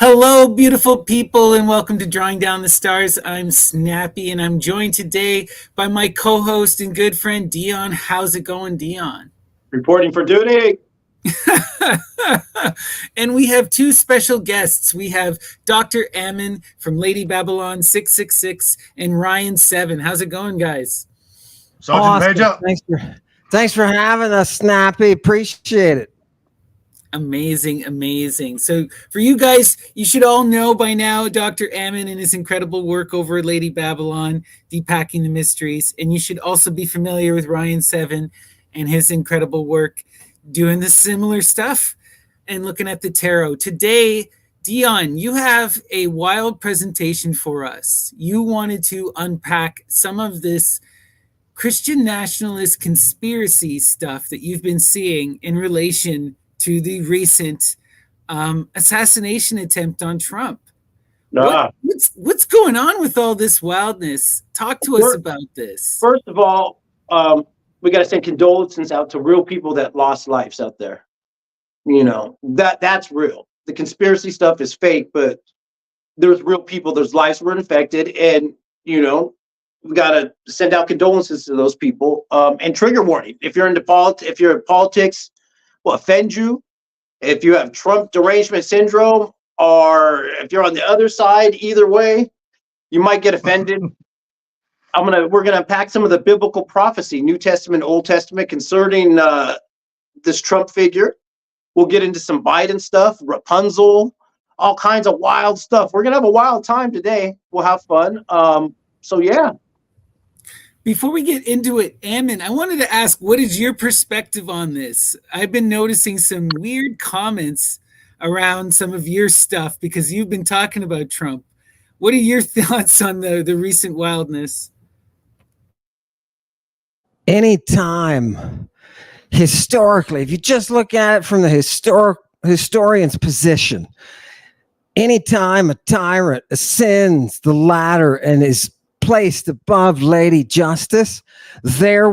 Hello, beautiful people, and welcome to Drawing Down the Stars. I'm Snappy, and I'm joined today by my co-host and good friend, Dion. How's it going, Dion? Reporting for duty. And we have two special guests. We have Dr. Ammon from Lady Babylon 666 and Ryan 7. How's it going, guys? Sergeant Major. Thanks for having us, Snappy. Appreciate it. Amazing. So for you guys, you should all know by now Dr. Ammon and his incredible work over at Lady Babylon, Depacking the Mysteries. And you should also be familiar with Ryan 7 and his incredible work doing the similar stuff and looking at the tarot. Today, Dion, you have a wild presentation for us. You wanted to unpack some of this Christian nationalist conspiracy stuff that you've been seeing in relation to the recent assassination attempt on Trump. What's going on with all this wildness? Talk to us about this. First of all, we got to send condolences out to real people that lost lives out there. You know, that's real. The conspiracy stuff is fake, but there's real people, there's lives were infected, and you know, we got to send out condolences to those people. And trigger warning: if you're in politics, will offend you. If you have Trump derangement syndrome, or if you're on the other side, either way, you might get offended. We're gonna unpack some of the biblical prophecy, New Testament, Old Testament, concerning this Trump figure. We'll get into some Biden stuff, Rapunzel, all kinds of wild stuff. We're gonna have a wild time today. We'll have fun. So yeah. Before we get into it, Ammon, I wanted to ask, what is your perspective on this? I've been noticing some weird comments around some of your stuff because you've been talking about Trump. What are your thoughts on the recent wildness? Anytime, historically, if you just look at it from the historian's position, anytime a tyrant ascends the ladder and is placed above Lady Justice, there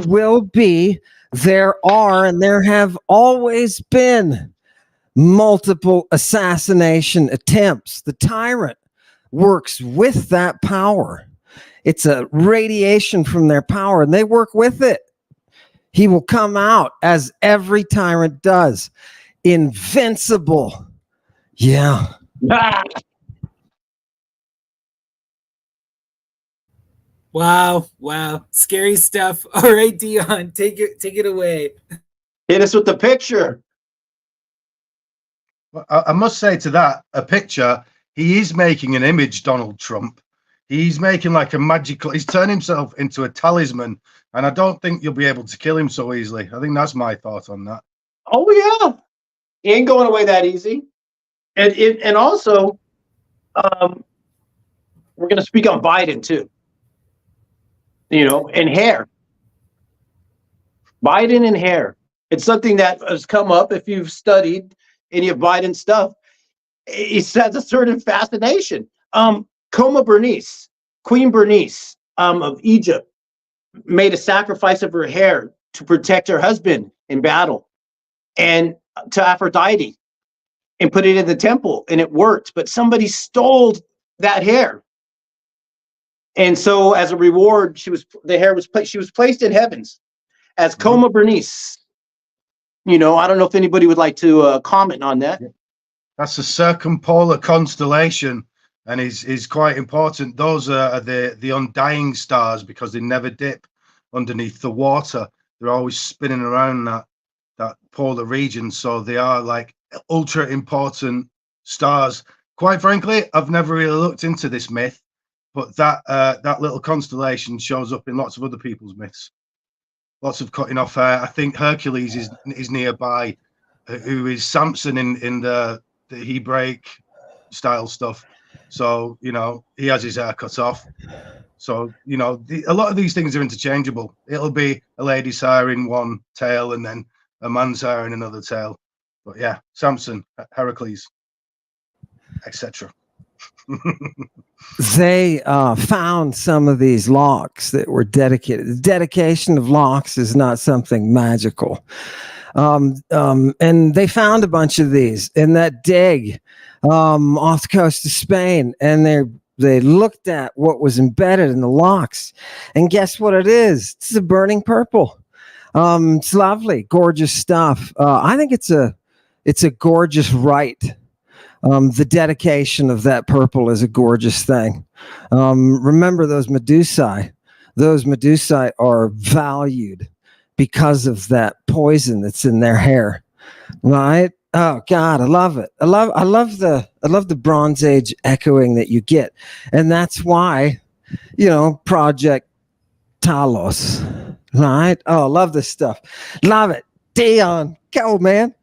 are, and there have always been multiple assassination attempts. The tyrant works with that power. It's a radiation from their power, and they work with it. He will come out, as every tyrant does, invincible. Yeah. Wow. Scary stuff. All right, Dion, take it away. Hit us with the picture. Well, I must say to that, a picture, he is making an image, Donald Trump. He's making like a magical, he's turned himself into a talisman, and I don't think you'll be able to kill him so easily. I think that's my thought on that. Oh yeah. He ain't going away that easy. And also, we're gonna speak on Biden too. You know, and hair. Biden and hair. It's something that has come up if you've studied any of Biden's stuff. It has a certain fascination. Queen Bernice of Egypt, made a sacrifice of her hair to protect her husband in battle, and to Aphrodite, and put it in the temple, and it worked. But somebody stole that hair. And so, as a reward, she was placed in heavens as Coma Bernice. You know, I don't know if anybody would like to comment on that. That's a circumpolar constellation, and is quite important. Those are the undying stars because they never dip underneath the water. They're always spinning around that polar region. So they are like ultra important stars. Quite frankly, I've never really looked into this myth. But that little constellation shows up in lots of other people's myths. Lots of cutting off hair. I think Hercules is nearby, who is Samson in the Hebraic style stuff. So, you know, he has his hair cut off. So, you know, a lot of these things are interchangeable. It'll be a lady's hair in one tale and then a man's hair in another tale. But yeah, Samson, Heracles, etc. They found some of these locks that were dedicated. The dedication of locks is not something magical. And they found a bunch of these in that dig off the coast of Spain, and they looked at what was embedded in the locks, and guess what it is? It's a burning purple. It's lovely, gorgeous stuff. I think it's a gorgeous rite. The dedication of that purple is a gorgeous thing. Remember those Medusae. Those Medusae are valued because of that poison that's in their hair, right? Oh God, I love it. I love the Bronze Age echoing that you get, and that's why, Project Talos, right? Oh, I love this stuff. Love it. Dion, go, man.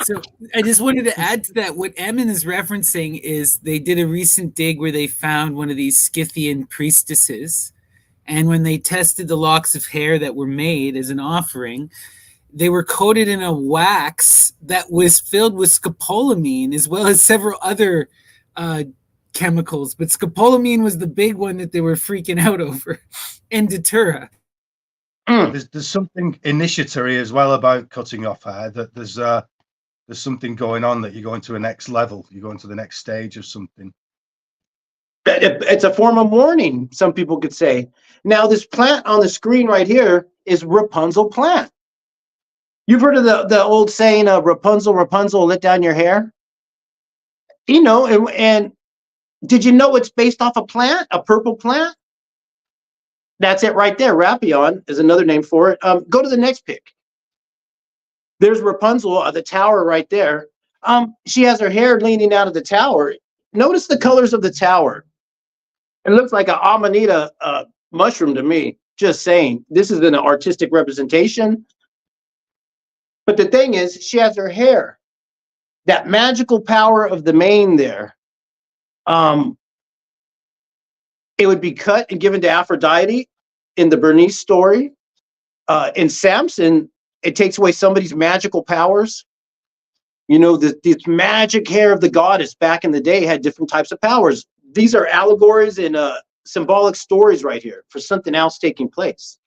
So I just wanted to add to that. What Ammon is referencing is they did a recent dig where they found one of these Scythian priestesses, and when they tested the locks of hair that were made as an offering, they were coated in a wax that was filled with scopolamine as well as several other chemicals. But scopolamine was the big one that they were freaking out over, and datura. There's something initiatory as well about cutting off hair, that there's something going on, that you're going to a next level, you're going to the next stage of something. It's a form of mourning, some people could say. Now, this plant on the screen right here is Rapunzel plant. You've heard of the old saying, Rapunzel, Rapunzel, let down your hair? And did you know it's based off a plant, a purple plant? That's it right there. Rapion is another name for it. Go to the next pic. There's Rapunzel, the tower right there. She has her hair leaning out of the tower. Notice the colors of the tower. It looks like an Amanita mushroom to me. Just saying. This is an artistic representation. But the thing is, she has her hair. That magical power of the mane there. It would be cut and given to Aphrodite in the Bernice story. In Samson, it takes away somebody's magical powers. This magic hair of the goddess back in the day had different types of powers. These are allegories and symbolic stories right here for something else taking place.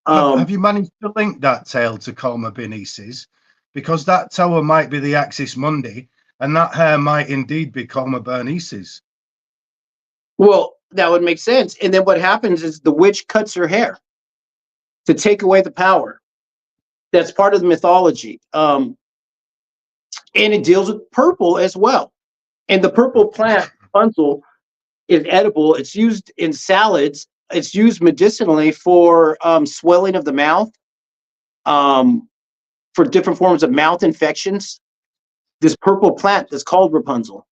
Have you managed to link that tale to Coma Bernice's? Because that tower might be the Axis Mundi, and that hair might indeed be Coma Bernice's. Well, that would make sense. And then what happens is the witch cuts her hair to take away the power. That's part of the mythology. And it deals with purple as well. And the purple plant, Rapunzel, is edible. It's used in salads. It's used medicinally for swelling of the mouth, for different forms of mouth infections. This purple plant that's called Rapunzel.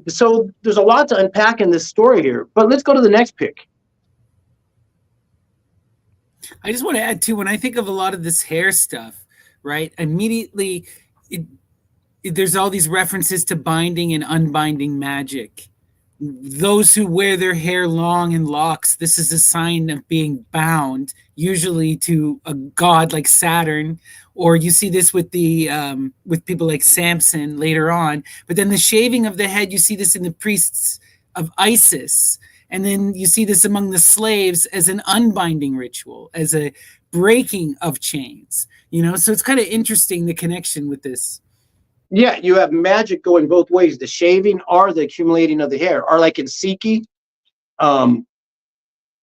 So there's a lot to unpack in this story here. But let's go to the next pic. I just want to add too, when I think of a lot of this hair stuff, right? Immediately, there's all these references to binding and unbinding magic. Those who wear their hair long in locks, this is a sign of being bound, usually to a god like Saturn, or you see this with with people like Samson later on. But then the shaving of the head, you see this in the priests of Isis, and then you see this among the slaves as an unbinding ritual, as a breaking of chains. So it's kind of interesting, the connection with this. Yeah, you have magic going both ways, the shaving or the accumulating of the hair. Or like in Siki,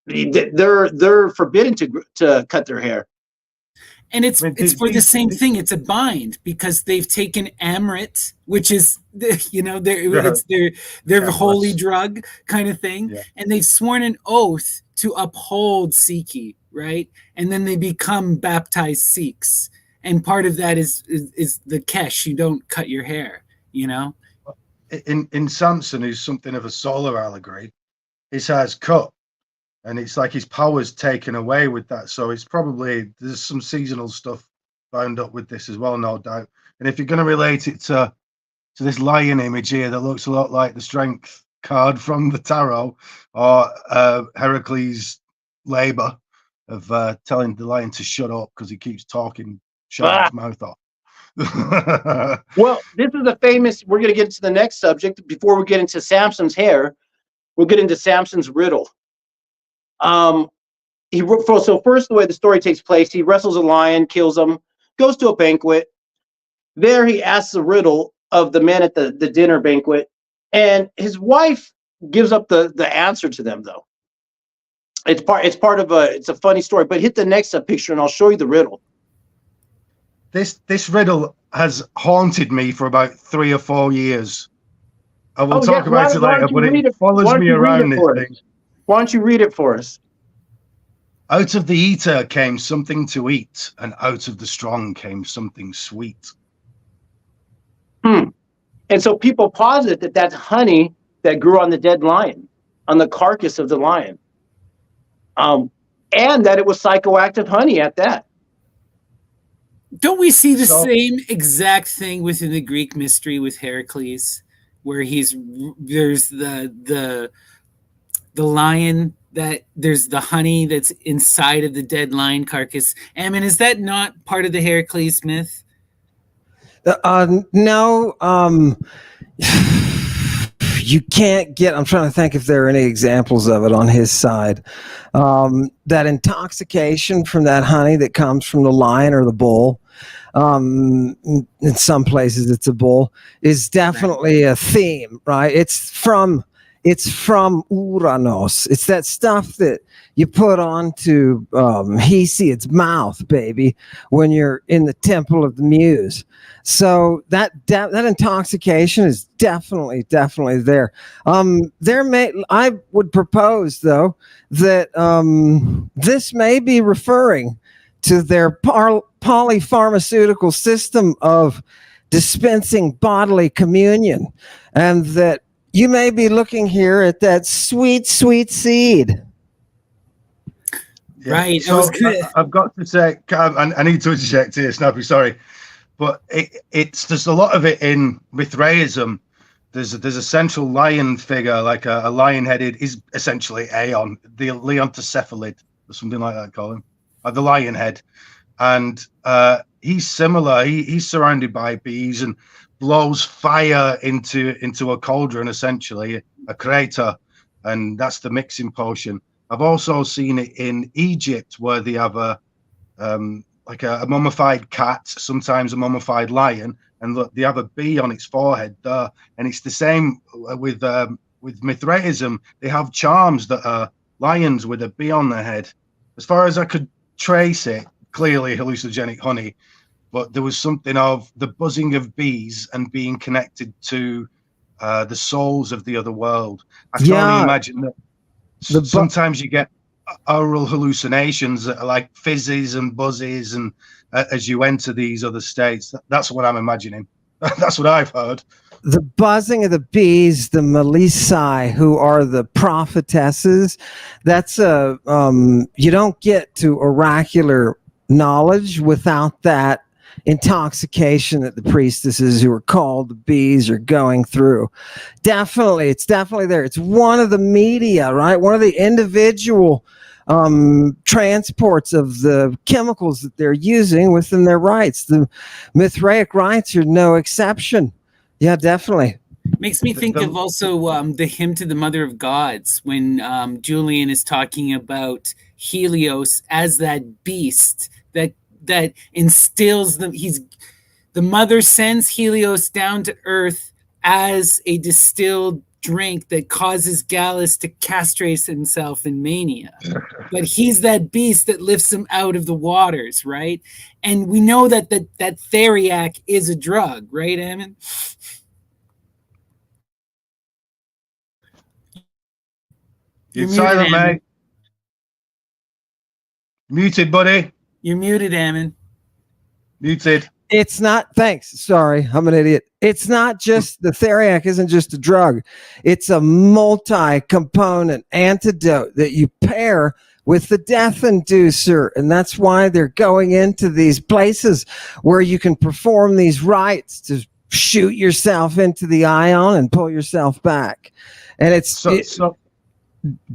they're forbidden to cut their hair. And it's for the same thing. It's a bind because they've taken Amrit, which is their holy drug kind of thing, and they've sworn an oath to uphold Siki, right? And then they become baptized Sikhs. And part of that is the kesh. You don't cut your hair, In Samson, who's something of a solar allegory, his hair's cut, and it's like his power's taken away with that. So it's probably, there's some seasonal stuff bound up with this as well, no doubt. And if you're going to relate it to this lion image here that looks a lot like the strength card from the tarot, or Heracles' labor of telling the lion to shut up because he keeps talking, shut his mouth off. Well, this is a famous, we're going to get to the next subject. Before we get into Samson's hair, we'll get into Samson's riddle. So first, the way the story takes place, he wrestles a lion, kills him, goes to a banquet. There he asks a riddle of the men at the dinner banquet, and his wife gives up the answer to them, though. It's part of it's a funny story. But hit the next picture, and I'll show you the riddle. This riddle has haunted me for about 3 or 4 years. I will talk about it later, but it follows me around this thing. Why don't you read it for us? Out of the eater came something to eat, and out of the strong came something sweet. And so people posit that that's honey that grew on the dead lion, on the carcass of the lion. And that it was psychoactive honey at that. Don't we see the same exact thing within the Greek mystery with Heracles, where there's the lion, that there's the honey that's inside of the dead lion carcass? Ammon, is that not part of the Heracles myth? No. You can't get, I'm trying to think if there are any examples of it on his side. That intoxication from that honey that comes from the lion or the bull, in some places it's a bull, is definitely a theme, right? It's from Uranos. It's that stuff that you put onto Hesiod's mouth, baby, when you're in the temple of the muse. So that intoxication is definitely there. I would propose, though, that this may be referring to their polypharmaceutical system of dispensing bodily communion, and that you may be looking here at that sweet seed. Yeah. Right. So I've got to say, I need to interject here, Snappy, sorry. But there's a lot of it in Mithraism. There's a central lion figure, like a lion-headed, is essentially Aeon, the Leontocephalid, or something like that, call him. The lion head. And he's similar. He's surrounded by bees and blows fire into a cauldron, essentially a crater, and that's the mixing potion. I've also seen it in Egypt, where they have a mummified cat, sometimes a mummified lion, and look, they have a bee on its forehead there. And it's the same with Mithraism. They have charms that are lions with a bee on their head. As far as I could trace it, clearly hallucinogenic honey, but there was something of the buzzing of bees and being connected to the souls of the other world. I can only imagine that sometimes you get oral hallucinations that are like fizzes and buzzes, and as you enter these other states. That's what I'm imagining. That's what I've heard. The buzzing of the bees, the Melissae, who are the prophetesses, that's you don't get to oracular knowledge without that intoxication that the priestesses who are called the bees are going through. It's definitely there. It's one of the media, right? One of the individual transports of the chemicals that they're using within their rites. The Mithraic rites are no exception. Yeah, definitely. Makes me think of also the hymn to the Mother of Gods, when Julian is talking about Helios as that beast that instills them. The mother sends Helios down to earth as a distilled drink that causes Gallus to castrate himself in mania. But he's that beast that lifts him out of the waters, right? And we know that theriac is a drug, right, Ammon? You're silent, mate. Muted, buddy. You're muted, Ammon. Muted. It's not, thanks. Sorry, I'm an idiot. It's not just, the theriac isn't just a drug. It's a multi-component antidote that you pair with the death inducer. And that's why they're going into these places where you can perform these rites to shoot yourself into the ion and pull yourself back. And it's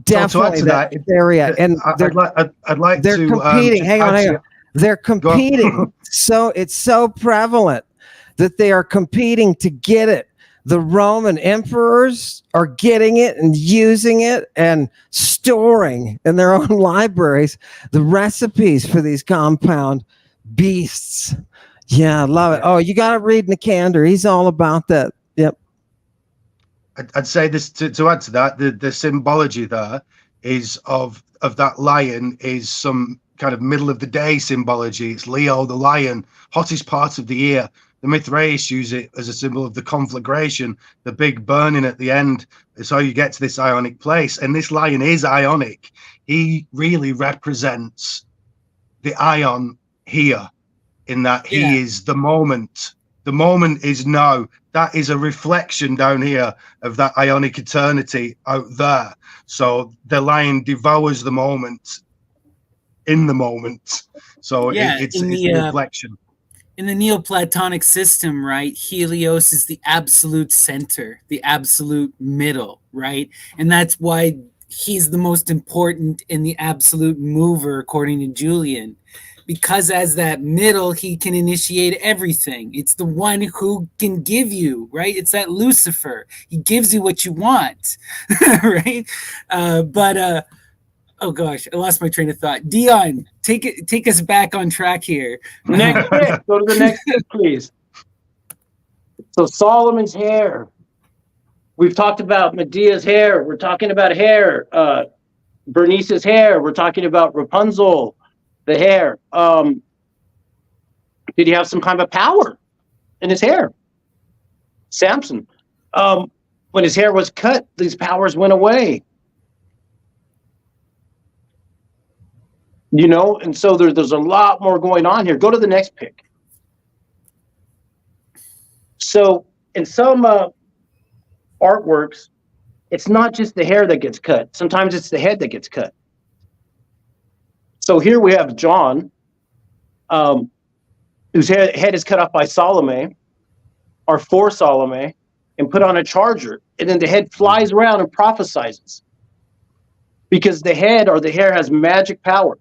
definitely that area. And I'd like they're to competing. Hang on. They're competing. So it's so prevalent that they are competing to get it. The Roman emperors are getting it and using it and storing in their own libraries the recipes for these compound beasts. Yeah, I love it. Oh, you got to read Nicander. He's all about that. Yep. I'd say this to add to that, the symbology there is of that lion is some kind of middle of the day symbology. It's Leo the lion, hottest part of the year. The Mithraeus use it as a symbol of the conflagration, the big burning at the end. It's how you get to this ionic place. And this lion is ionic. He really represents the ion here, in that he is the moment. The moment is now. That is a reflection down here of that ionic eternity out there. So the lion devours the moment in the moment. So it's a reflection. In the Neoplatonic system, right, Helios is the absolute center, the absolute middle, right? And that's why he's the most important and the absolute mover, according to Julian. Because as that middle, he can initiate everything. It's the one who can give you, right? It's that Lucifer. He gives you what you want, right? Oh gosh, I lost my train of thought. Dion, take us back on track here. Next pick. Go to the next pick, please. So Solomon's hair. We've talked about Medea's hair. We're talking about hair. Bernice's hair. We're talking about Rapunzel, the hair. Did he have some kind of power in his hair? Samson. When his hair was cut, these powers went away. You know, and so there's a lot more going on here. Go to the next pick. So in some artworks, it's not just the hair that gets cut. Sometimes it's the head that gets cut. So here we have John, whose head is cut off by Salome, or for Salome, and put on a charger. And then the head flies around and prophesizes. Because the head or the hair has magic power.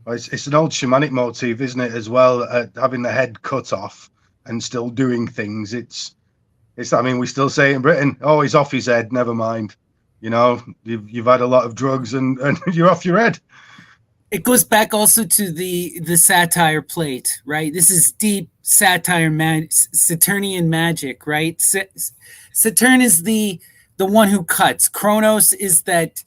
It's an old shamanic motif, isn't it, as well, having the head cut off and still doing things. It's. I mean, we still say in Britain, oh, he's off his head, never mind. You know, you've had a lot of drugs and you're off your head. It goes back also to the satire plate, right? This is deep satire, Saturnian magic, right? Saturn is the one who cuts. Kronos is that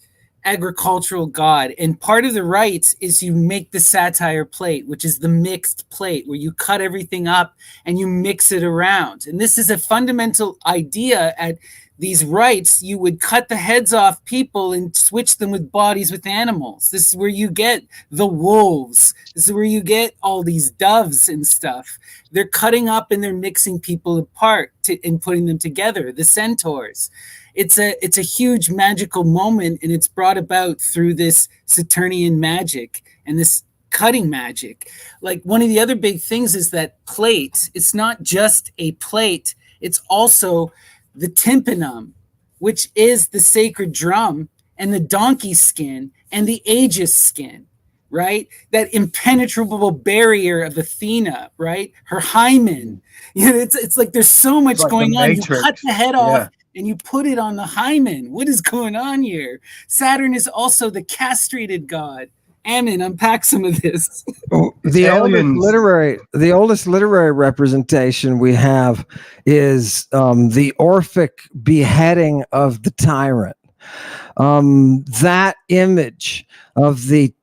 agricultural god, and part of the rites is you make the satire plate, which is the mixed plate where you cut everything up and you mix it around. And this is a fundamental idea. At these rites, you would cut the heads off people and switch them with bodies with animals. This is where you get the wolves. This is where you get all these doves and stuff. They're cutting up and they're mixing people apart and putting them together. The centaurs. It's a huge magical moment, and it's brought about through this Saturnian magic and this cutting magic. Like, one of the other big things is that plate. It's not just a plate. It's also the tympanum, which is the sacred drum, and the donkey skin and the Aegis skin, right? That impenetrable barrier of Athena, right? Her hymen. You know, it's like there's so much going on. You cut the head off and you put it on the hymen. What is going on here? Saturn is also the castrated god. Ammon, unpack some of this. The oldest literary representation we have is the Orphic beheading of the tyrant. That image of the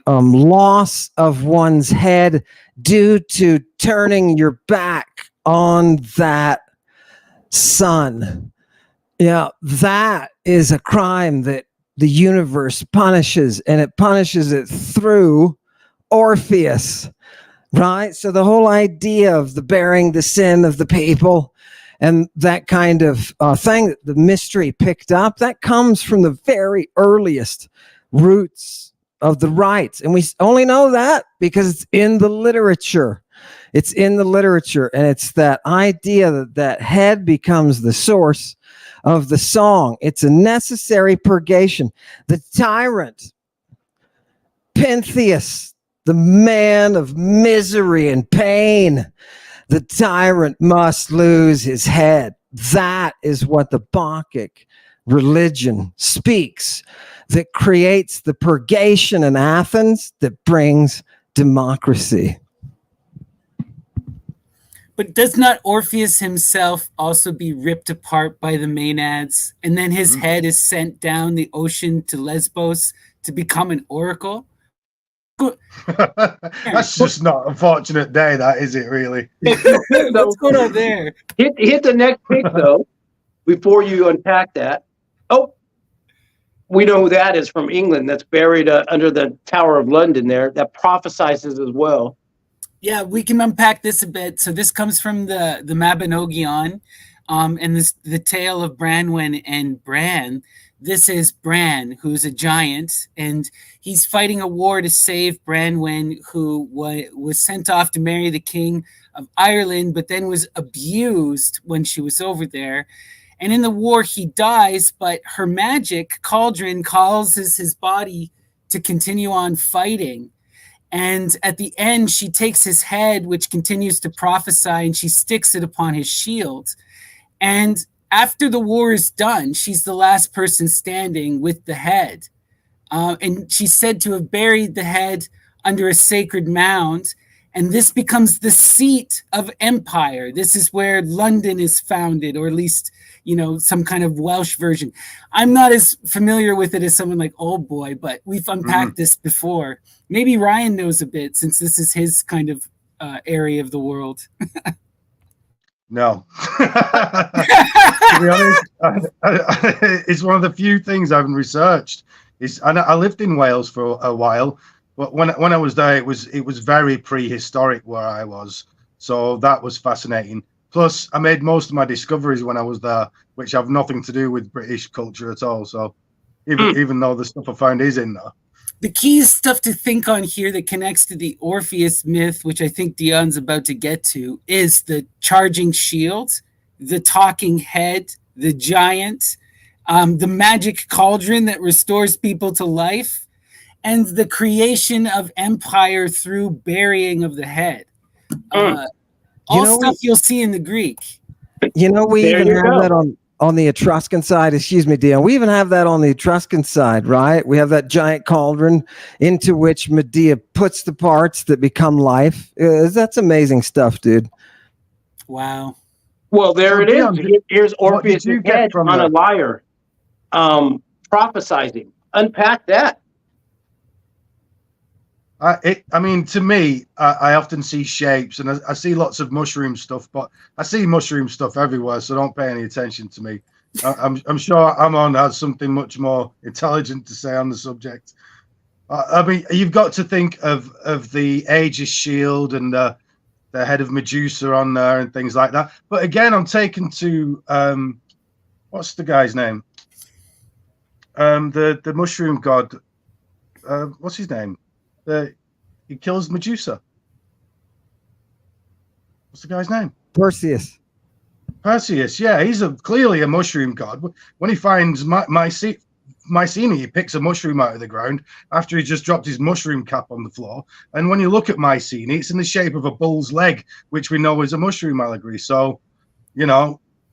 loss of one's head due to turning your back on that son. Yeah, that is a crime that the universe punishes, and it punishes it through Orpheus, right? So the whole idea of the bearing the sin of the people and that kind of thing that the mystery picked up, that comes from the very earliest roots of the rites. And we only know that because it's in the literature. It's in the literature, and it's that idea that that head becomes the source of the song. It's a necessary purgation. The tyrant, Pentheus, the man of misery and pain, the tyrant must lose his head. That is what the Bakic religion speaks. that creates the purgation in Athens that brings democracy. But does not Orpheus himself also be ripped apart by the Maenads, and then his head is sent down the ocean to Lesbos to become an oracle? That's just not a fortunate day, that is it, really? What's going on there? Hit the next pick, though, before you unpack that. Oh, we know who that is from England. That's buried under the Tower of London there. That prophesizes as well. Yeah, we can unpack this a bit. So this comes from the Mabinogion, and the tale of Branwen and Bran. This is Bran, who's a giant, and he's fighting a war to save Branwen, who was sent off to marry the king of Ireland, but then was abused when she was over there. And in the war, he dies, but her magic, cauldron, causes his body to continue on fighting. And at the end, she takes his head, which continues to prophesy, and she sticks it upon his shield. And after the war is done, she's the last person standing with the head. And she's said to have buried the head under a sacred mound. And this becomes the seat of empire. This is where London is founded, or at least, some kind of Welsh version. I'm not as familiar with it as someone like Old Boy, but we've unpacked this before. Maybe Ryan knows a bit, since this is his kind of area of the world. No. To be honest, it's one of the few things I haven't researched. I lived in Wales for a while, but when I was there, it was very prehistoric where I was. So that was fascinating. Plus, I made most of my discoveries when I was there, which have nothing to do with British culture at all. So even though the stuff I found is in there. The key stuff to think on here that connects to the Orpheus myth, which I think Dion's about to get to, is the charging shield, the talking head, the giant, the magic cauldron that restores people to life, and the creation of empire through burying of the head. All stuff you'll see in the Greek. We even have that on the Etruscan side. Excuse me, Dion. We even have that on the Etruscan side, right? We have that giant cauldron into which Medea puts the parts that become life. That's amazing stuff, dude. Wow. Well, there it is. Here's Orpheus' head on a lyre, prophesizing. Unpack that. To me, I often see shapes, and I see lots of mushroom stuff, but I see mushroom stuff everywhere, so don't pay any attention to me. I'm sure Ammon has something much more intelligent to say on the subject. You've got to think of the Aegis shield and the head of Medusa on there and things like that. But again, I'm taken to what's the guy's name? The mushroom god. What's his name? He kills Medusa. What's the guy's name? Perseus. Yeah, he's clearly a mushroom god. When he finds Mycenae, he picks a mushroom out of the ground after he just dropped his mushroom cap on the floor. And when you look at Mycenae, it's in the shape of a bull's leg, which we know is a mushroom allegory. So,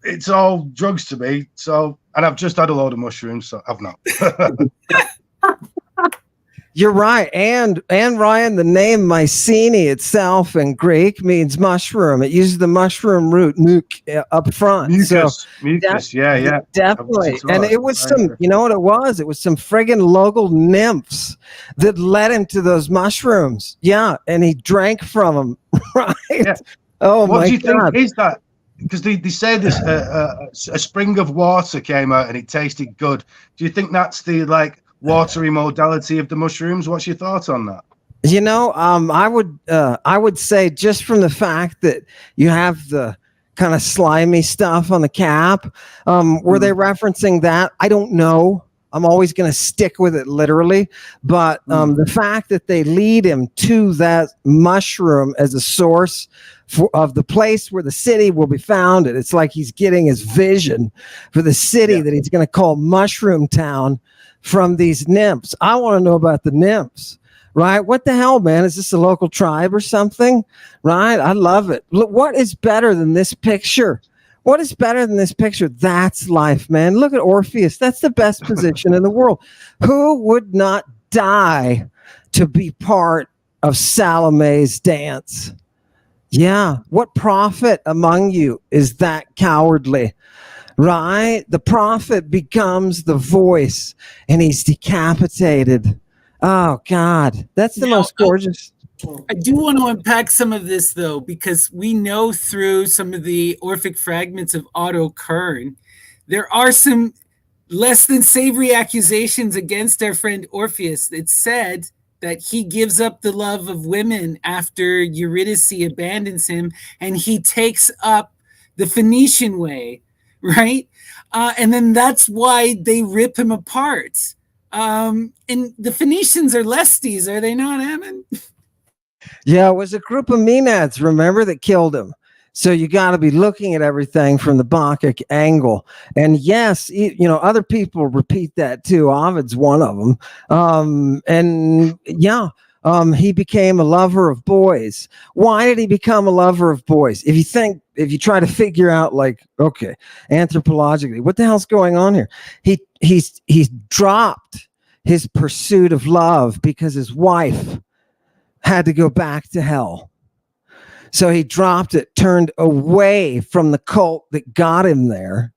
it's all drugs to me. So, and I've just had a load of mushrooms, so I've not. You're right. And Ryan, the name Mycenae itself in Greek means mushroom. It uses the mushroom root up front. Mucus, yeah. Definitely. And it was you know what it was? It was some friggin' local nymphs that led him to those mushrooms. Yeah. And he drank from them. Right. Yeah. Oh, what my do you God. think is that? Because they say this a spring of water came out and it tasted good. Do you think that's the watery modality of the mushrooms? What's your thoughts on that? I would say, just from the fact that you have the kind of slimy stuff on the cap, were they referencing that? I don't know. I'm always going to stick with it literally, but the fact that they lead him to that mushroom as a source of the place where the city will be founded. It's like he's getting his vision for the city that he's going to call Mushroom Town from these nymphs. I want to know about the nymphs, right? What the hell, man? Is this a local tribe or something? Right? I love it. Look, what is better than this picture What is better than this picture? That's life, man. Look at Orpheus. That's the best position in the world. Who would not die to be part of Salome's dance? Yeah. What prophet among you is that cowardly? Right? The prophet becomes the voice and he's decapitated. Oh, God. That's the most gorgeous. I do want to unpack some of this, though, because we know through some of the Orphic fragments of Otto Kern, there are some less than savory accusations against our friend Orpheus. It said that he gives up the love of women after Eurydice abandons him, and he takes up the Phoenician way, right? And then that's why they rip him apart. And the Phoenicians are lesties, are they not, Ammon? Yeah, it was a group of Maenads, remember, that killed him. So you got to be looking at everything from the Bakic angle. And yes, other people repeat that too. Ovid's one of them. He became a lover of boys. Why did he become a lover of boys? If you try to figure out, like, okay, anthropologically, what the hell's going on here? He's dropped his pursuit of love because his wife had to go back to hell. So he dropped it, turned away from the cult that got him there,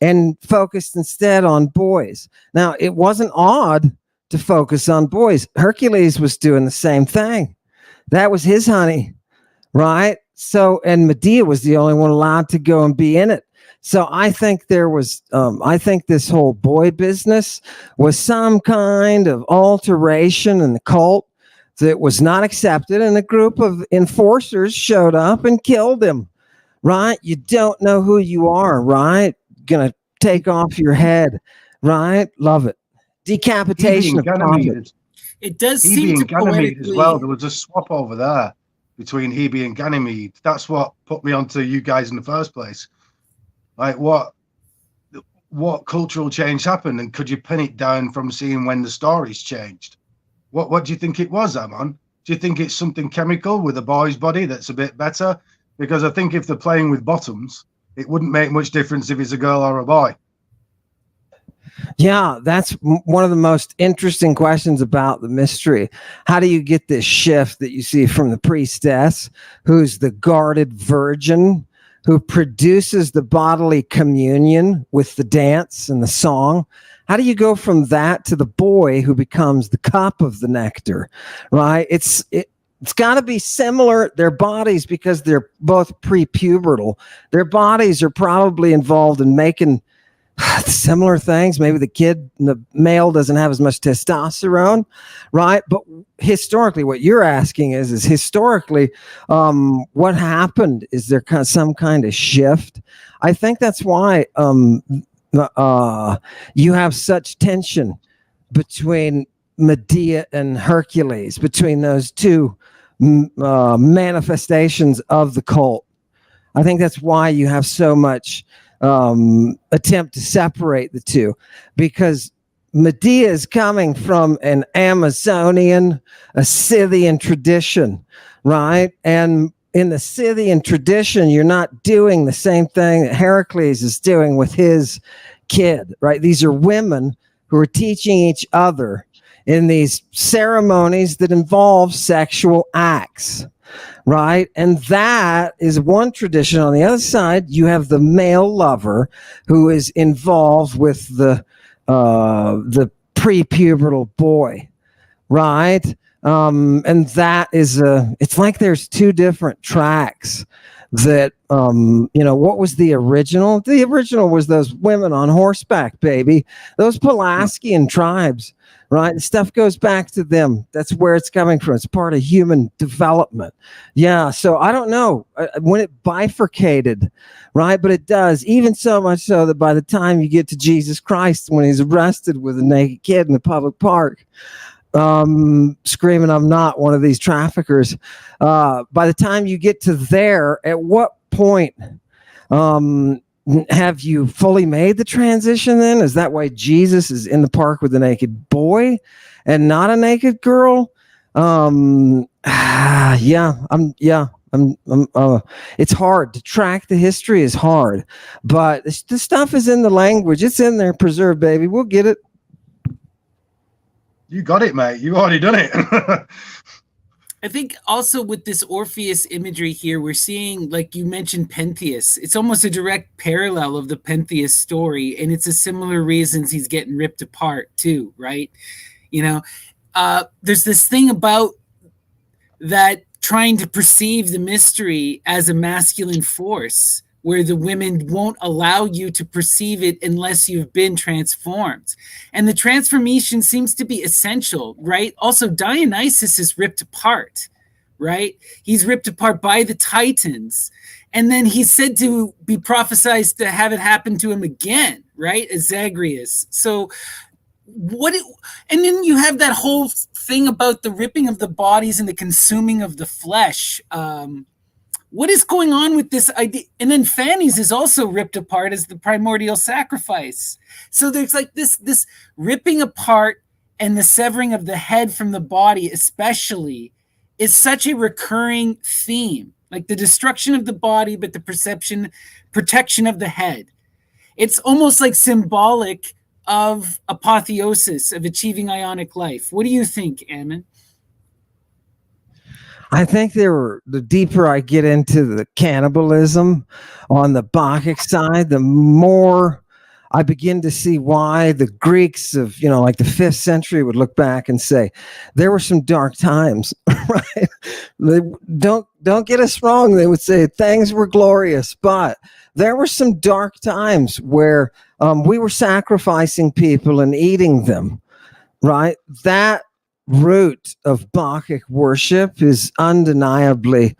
and focused instead on boys. Now, it wasn't odd to focus on boys. Hercules was doing the same thing. That was his honey, right? So, and Medea was the only one allowed to go and be in it. So I think I think this whole boy business was some kind of alteration in the cult that was not accepted, and a group of enforcers showed up and killed him, right? You don't know who you are, right? Gonna take off your head, right? Love it. Decapitation of prophets. It does Hebe seem to and Ganymede poetically... as well. There was a swap over there between Hebe and Ganymede. That's what put me onto you guys in the first place. Like, what cultural change happened, and could you pin it down from seeing when the stories changed? What do you think it was, Ammon? Do you think it's something chemical with a boy's body that's a bit better? Because I think if they're playing with bottoms, it wouldn't make much difference if it's a girl or a boy. Yeah, that's one of the most interesting questions about the mystery. How do you get this shift that you see from the priestess, who's the guarded virgin, who produces the bodily communion with the dance and the song? How do you go from that to the boy who becomes the cup of the nectar, right? It's got to be similar. Their bodies, because they're both prepubertal, their bodies are probably involved in making similar things. Maybe the male doesn't have as much testosterone, right? But historically, what you're asking is historically, what happened? Is there some kind of shift? I think that's why you have such tension between Medea and Hercules, between those two manifestations of the cult. I think that's why you have so much attempt to separate the two, because Medea is coming from an Amazonian, a Scythian tradition, right? And in the Scythian tradition, you're not doing the same thing that Heracles is doing with his kid, right? These are women who are teaching each other in these ceremonies that involve sexual acts, right? And that is one tradition. On the other side, you have the male lover who is involved with the prepubertal boy, right? And that is it's like there's two different tracks that, what was the original? The original was those women on horseback, baby, those Pelasgian tribes, right? The stuff goes back to them. That's where it's coming from. It's part of human development. Yeah. So I don't know when it bifurcated, right? But it does, even so much so that by the time you get to Jesus Christ, when he's arrested with a naked kid in the public park, screaming, "I'm not one of these traffickers." By the time you get to there, at what point have you fully made the transition then? Is that why Jesus is in the park with a naked boy and not a naked girl? It's hard to track. The history is hard, but the stuff is in the language. It's in there, preserved, baby. We'll get it. You got it, mate. You already done it. I think also with this Orpheus imagery here, we're seeing, like you mentioned, Pentheus. It's almost a direct parallel of the Pentheus story, and it's a similar reasons he's getting ripped apart too, right? You know, there's this thing about that trying to perceive the mystery as a masculine force, where the women won't allow you to perceive it unless you've been transformed. And the transformation seems to be essential, right? Also, Dionysus is ripped apart, right? He's ripped apart by the Titans. And then he's said to be prophesied to have it happen to him again, right? As Zagreus. So and then you have that whole thing about the ripping of the bodies and the consuming of the flesh. What is going on with this idea? And then Phanes is also ripped apart as the primordial sacrifice. So there's like this ripping apart and the severing of the head from the body, especially, is such a recurring theme. Like the destruction of the body, but the protection of the head. It's almost like symbolic of apotheosis, of achieving ionic life. What do you think, Ammon? I think the deeper I get into the cannibalism on the Bakic side, the more I begin to see why the Greeks of, like the 5th century would look back and say, there were some dark times, right? Don't get us wrong. They would say things were glorious, but there were some dark times where we were sacrificing people and eating them, right? That root of Bakic worship is undeniably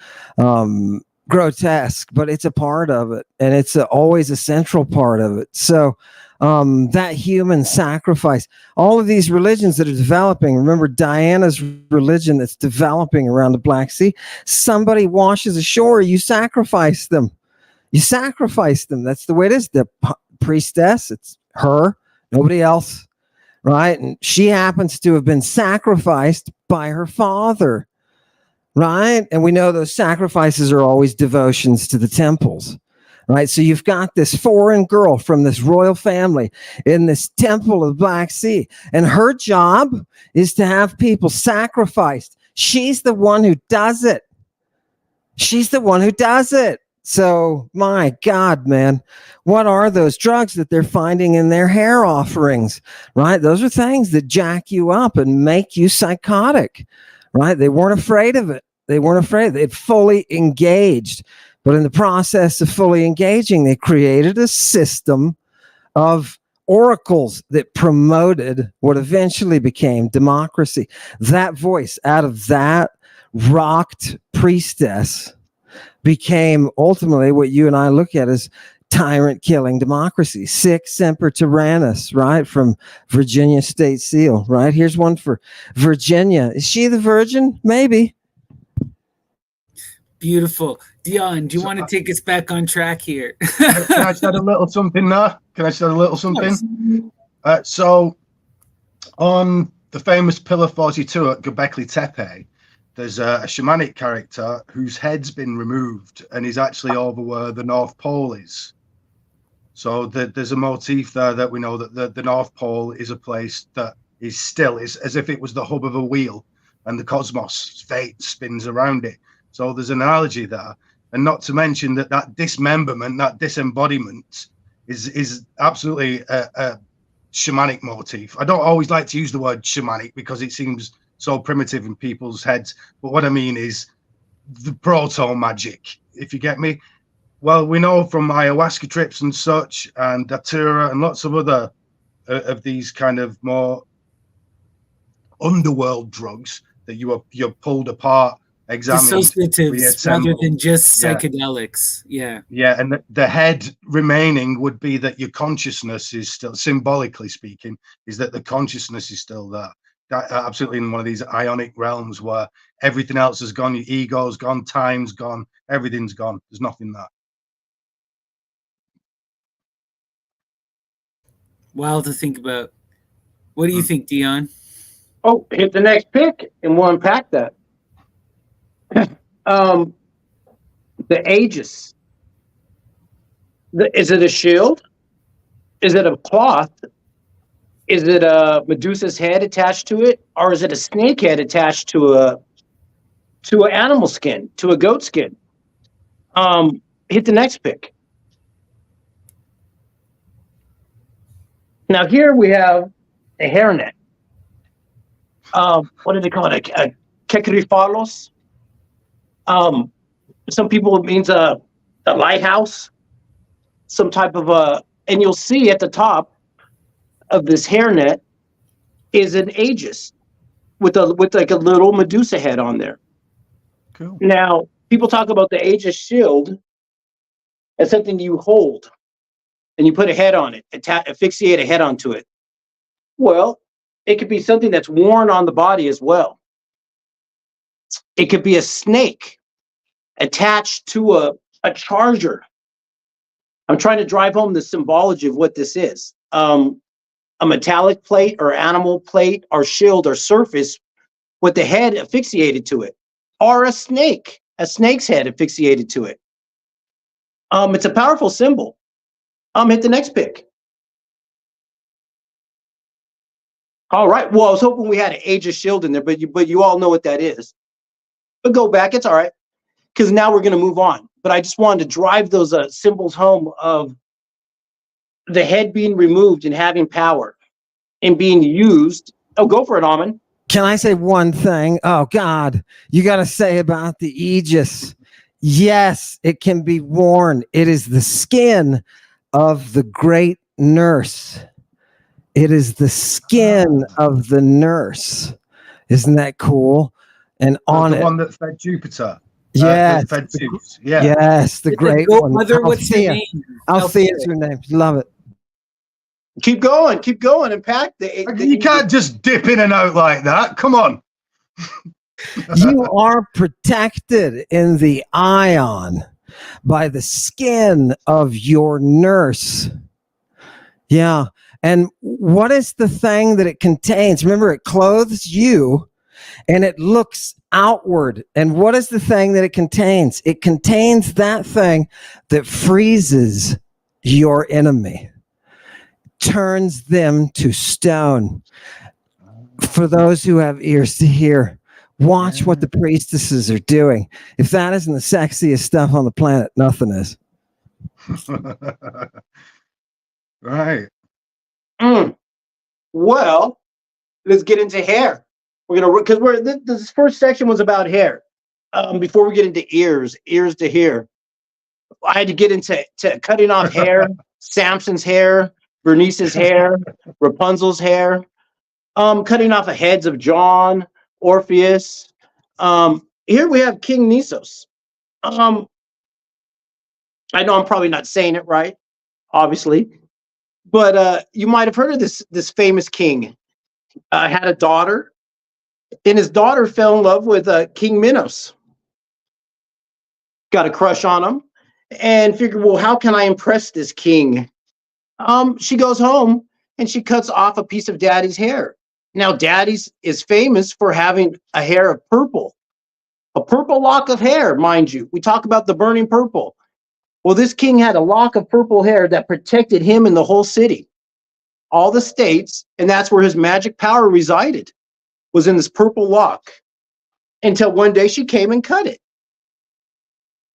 grotesque, but it's a part of it, and it's always a central part of it. So that human sacrifice, all of these religions that are developing, remember Diana's religion that's developing around the Black Sea, somebody washes ashore, you sacrifice them. You sacrifice them. That's the way it is. The priestess, it's her, nobody else. Right? And she happens to have been sacrificed by her father, right? And we know those sacrifices are always devotions to the temples, right? So you've got this foreign girl from this royal family in this temple of the Black Sea, and her job is to have people sacrificed. She's the one who does it. She's the one who does it. So, my God, man, what are those drugs that they're finding in their hair offerings, right? Those are things that jack you up and make you psychotic, right? They weren't afraid of it. They weren't afraid. They'd fully engaged. But in the process of fully engaging, they created a system of oracles that promoted what eventually became democracy. That voice out of that rocked priestess became ultimately what you and I look at as tyrant killing democracy. Sic semper tyrannis, right? From Virginia State Seal, right? Here's one for Virginia. Is she the virgin? Maybe. Beautiful. Dion, do you want to take us back on track here? Can I just add a little something there? So on the famous Pillar 42 at Göbekli Tepe, there's a shamanic character whose head's been removed and is actually over where the North Pole is. So there's a motif there that we know that the North Pole is a place that is still, is as if it was the hub of a wheel and the cosmos, fate spins around it. So there's an analogy there. And not to mention that dismemberment, that disembodiment is absolutely a shamanic motif. I don't always like to use the word shamanic because it seems so primitive in people's heads, but what I mean is the proto magic, if you get me. Well, we know from ayahuasca trips and such, and datura and lots of other of these kind of more underworld drugs that you're pulled apart, examined, dissociatives rather than just psychedelics. Yeah, and the head remaining would be that your consciousness is still, symbolically speaking, is that the consciousness is still there. Absolutely in one of these ionic realms where everything else has gone, your ego's gone, time's gone, everything's gone. There's nothing there. Wild to think about. What do you think, Dion? Oh, hit the next pick and we'll unpack that. The Aegis. Is it a shield? Is it a cloth? Is it a Medusa's head attached to it? Or is it a snake head attached to an animal skin, to a goat skin? Hit the next pick. Now here we have a hairnet. What do they call it? A kekrifalos. Some people it means a lighthouse, some type of and you'll see at the top of this hairnet is an Aegis with like a little Medusa head on there. Cool. Now, people talk about the Aegis shield as something you hold and you put a head on it, asphyxiate a head onto it. Well, it could be something that's worn on the body as well. It could be a snake attached to a charger. I'm trying to drive home the symbology of what this is. A metallic plate or animal plate or shield or surface with the head asphyxiated to it. Or a snake's head asphyxiated to it. It's a powerful symbol. Hit the next pick. All right. Well, I was hoping we had an Aegis shield in there, but you all know what that is. But go back. It's all right, because now we're going to move on. But I just wanted to drive those symbols home of the head being removed and having power and being used. Oh, go for it, Ammon. Can I say one thing? Oh, God, you got to say about the Aegis. Yes, it can be worn. It is the skin of the great nurse. It is the skin of the nurse. Isn't that cool? And on the it, one that fed Jupiter. Yes, fed Zeus. Yeah. Yes, the great one. Mother, what's her name? Althea's her name. Love it. Keep going, and pack You can't just dip in and out like that. Come on. You are protected in the ion by the skin of your nurse. Yeah. And what is the thing that it contains? Remember, it clothes you and it looks outward. And what is the thing that it contains? It contains that thing that freezes your enemy, turns them to stone. For those who have ears to hear, watch what the priestesses are doing. If that isn't the sexiest stuff on the planet, nothing is. Right. Well, let's get into hair. This first section was about hair. Before we get into ears to hair, I had to get into cutting off hair, Samson's hair, Bernice's hair, Rapunzel's hair, cutting off the heads of John, Orpheus. Here we have King Nisos. I know I'm probably not saying it right, obviously, but you might have heard of this famous king. Had a daughter, and his daughter fell in love with King Minos. Got a crush on him, and figured, well, how can I impress this king? She goes home and she cuts off a piece of Daddy's hair. Now, Daddy's is famous for having a hair of purple, a purple lock of hair, mind you. We talk about the burning purple. Well, this king had a lock of purple hair that protected him in the whole city, all the states, and that's where his magic power resided, was in this purple lock, until one day she came and cut it.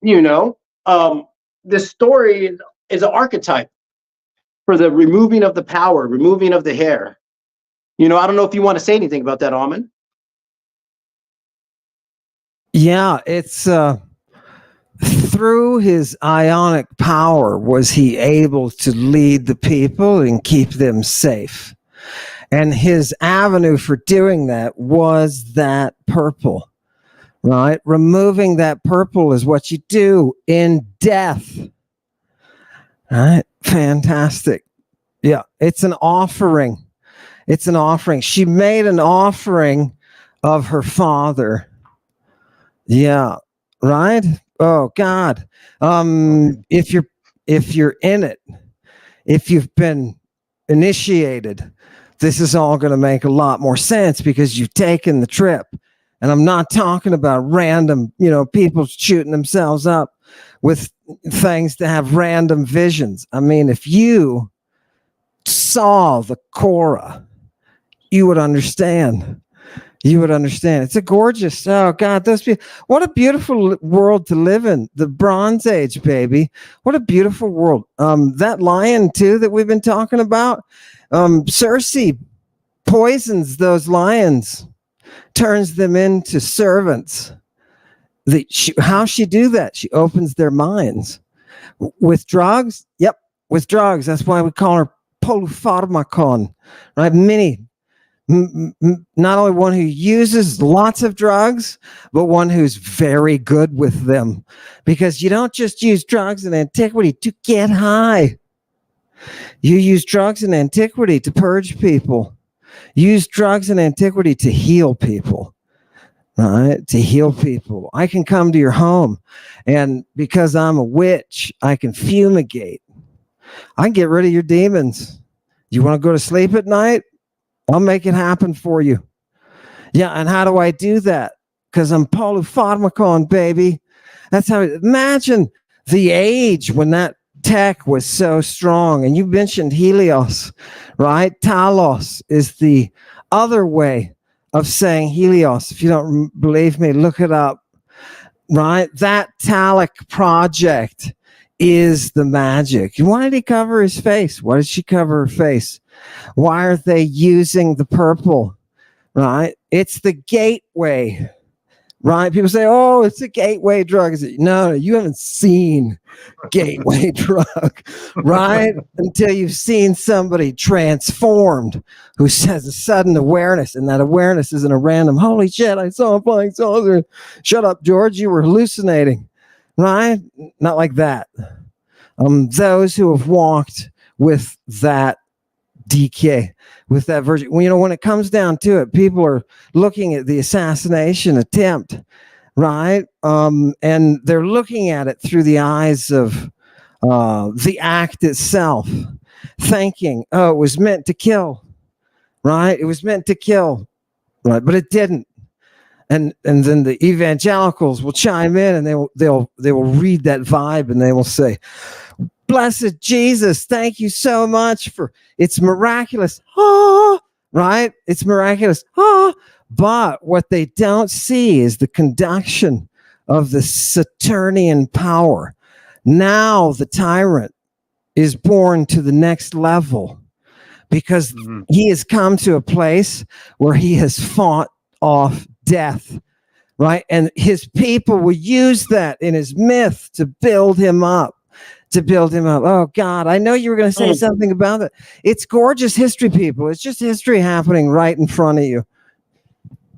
You know, this story is an archetype for the removing of the power, removing of the hair. You know, I don't know if you want to say anything about that, Ammon. Yeah, it's through his ionic power was he able to lead the people and keep them safe. And his avenue for doing that was that purple, right? Removing that purple is what you do in death. All right, fantastic. Yeah, it's an offering. It's an offering. She made an offering of her father. Yeah, right? Oh God. If you're in it, if you've been initiated, this is all going to make a lot more sense because you've taken the trip. And I'm not talking about random, people shooting themselves up. with things to have random visions. I mean, if you saw the Korah, you would understand. You would understand. It's a gorgeous, oh God, what a beautiful world to live in. The Bronze Age, baby. What a beautiful world. That lion too that we've been talking about, Circe poisons those lions, turns them into servants. How she do that? She opens their minds. With drugs? Yep, with drugs. That's why we call her polypharmacon, right? Not only one who uses lots of drugs, but one who's very good with them. Because you don't just use drugs in antiquity to get high. You use drugs in antiquity to purge people. Use drugs in antiquity to heal people. Right? To heal people. I can come to your home, and because I'm a witch, I can fumigate. I can get rid of your demons. You want to go to sleep at night? I'll make it happen for you. Yeah, and how do I do that? Because I'm polypharmacon, baby. That's how. Imagine the age when that tech was so strong. And you mentioned Helios, right? Talos is the other way of saying Helios. If you don't believe me, look it up. Right? That Talic project is the magic. Why did he cover his face? Why did she cover her face? Why are they using the purple? Right? It's the gateway. Right? People say, oh, it's a gateway drug. No, you haven't seen gateway drug, right? Until you've seen somebody transformed who has a sudden awareness, and that awareness isn't a random, holy shit, I saw him flying saucer. Shut up, George, you were hallucinating, right? Not like that. Those who have walked with that DK, with that version. Well, you know, when it comes down to it, people are looking at the assassination attempt, right? And they're looking at it through the eyes of the act itself, thinking, oh, it was meant to kill, right? It was meant to kill, right? But it didn't. And then the evangelicals will chime in, and they will read that vibe, and they will say, blessed Jesus, thank you so much for, it's miraculous. Ah, right? It's miraculous. Ah, but what they don't see is the conduction of the Saturnian power. Now the tyrant is born to the next level because he has come to a place where he has fought off death, right? And his people will use that in his myth to build him up. Oh God, I know you were going to say something about it. It's gorgeous history, people. It's just history happening right in front of you.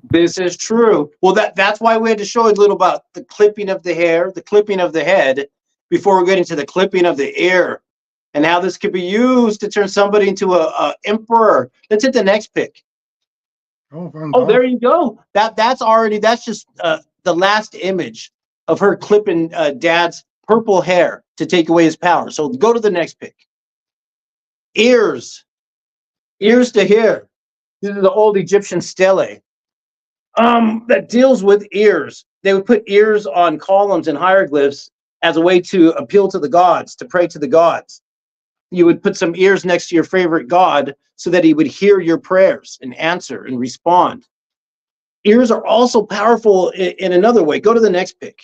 This is true. Well, that's why we had to show a little about the clipping of the hair, the clipping of the head, before we get into the clipping of the ear, and how this could be used to turn somebody into a emperor. Let's hit the next pick. Oh, there you go. That's just the last image of her clipping Dad's purple hair to take away his power. So go to the next pick. Ears to hear. This is the old Egyptian stele that deals with ears. They would put ears on columns and hieroglyphs as a way to appeal to the gods, to pray to the gods. You would put some ears next to your favorite god so that he would hear your prayers and answer and respond. Ears are also powerful in another way. Go to the next pick.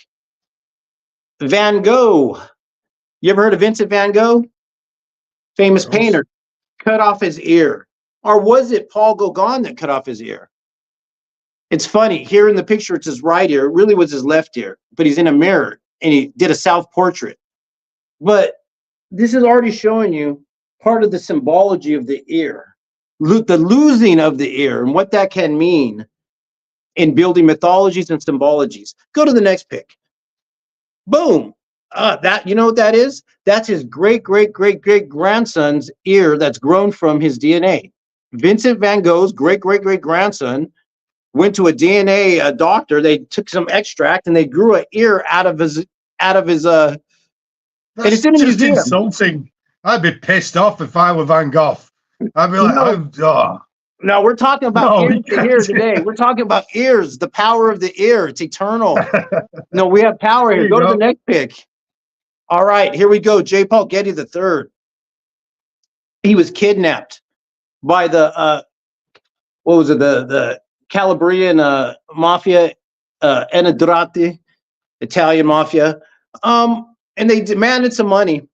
Van Gogh. You ever heard of Vincent van Gogh? Famous painter. Cut off his ear. Or was it Paul Gauguin that cut off his ear? It's funny. Here in the picture, it's his right ear. It really was his left ear. But he's in a mirror, and he did a self-portrait. But this is already showing you part of the symbology of the ear. The losing of the ear and what that can mean in building mythologies and symbologies. Go to the next pick. Boom. You know what that is? That's his great-great-great-great-grandson's ear that's grown from his DNA. Vincent van Gogh's great-great-great-grandson went to a DNA doctor. They took some extract and they grew an ear out of his That's and it's in a just museum. Insulting. I'd be pissed off if I were Van Gogh. I'd be like, No, we're talking about ears to hear today. We're talking about ears, the power of the ear. It's eternal. No, we have power here. Go to the next pick. All right, here we go. J. Paul Getty III. He was kidnapped by the what was it? The Calabrian mafia, Enidrati, Italian mafia. And they demanded some money,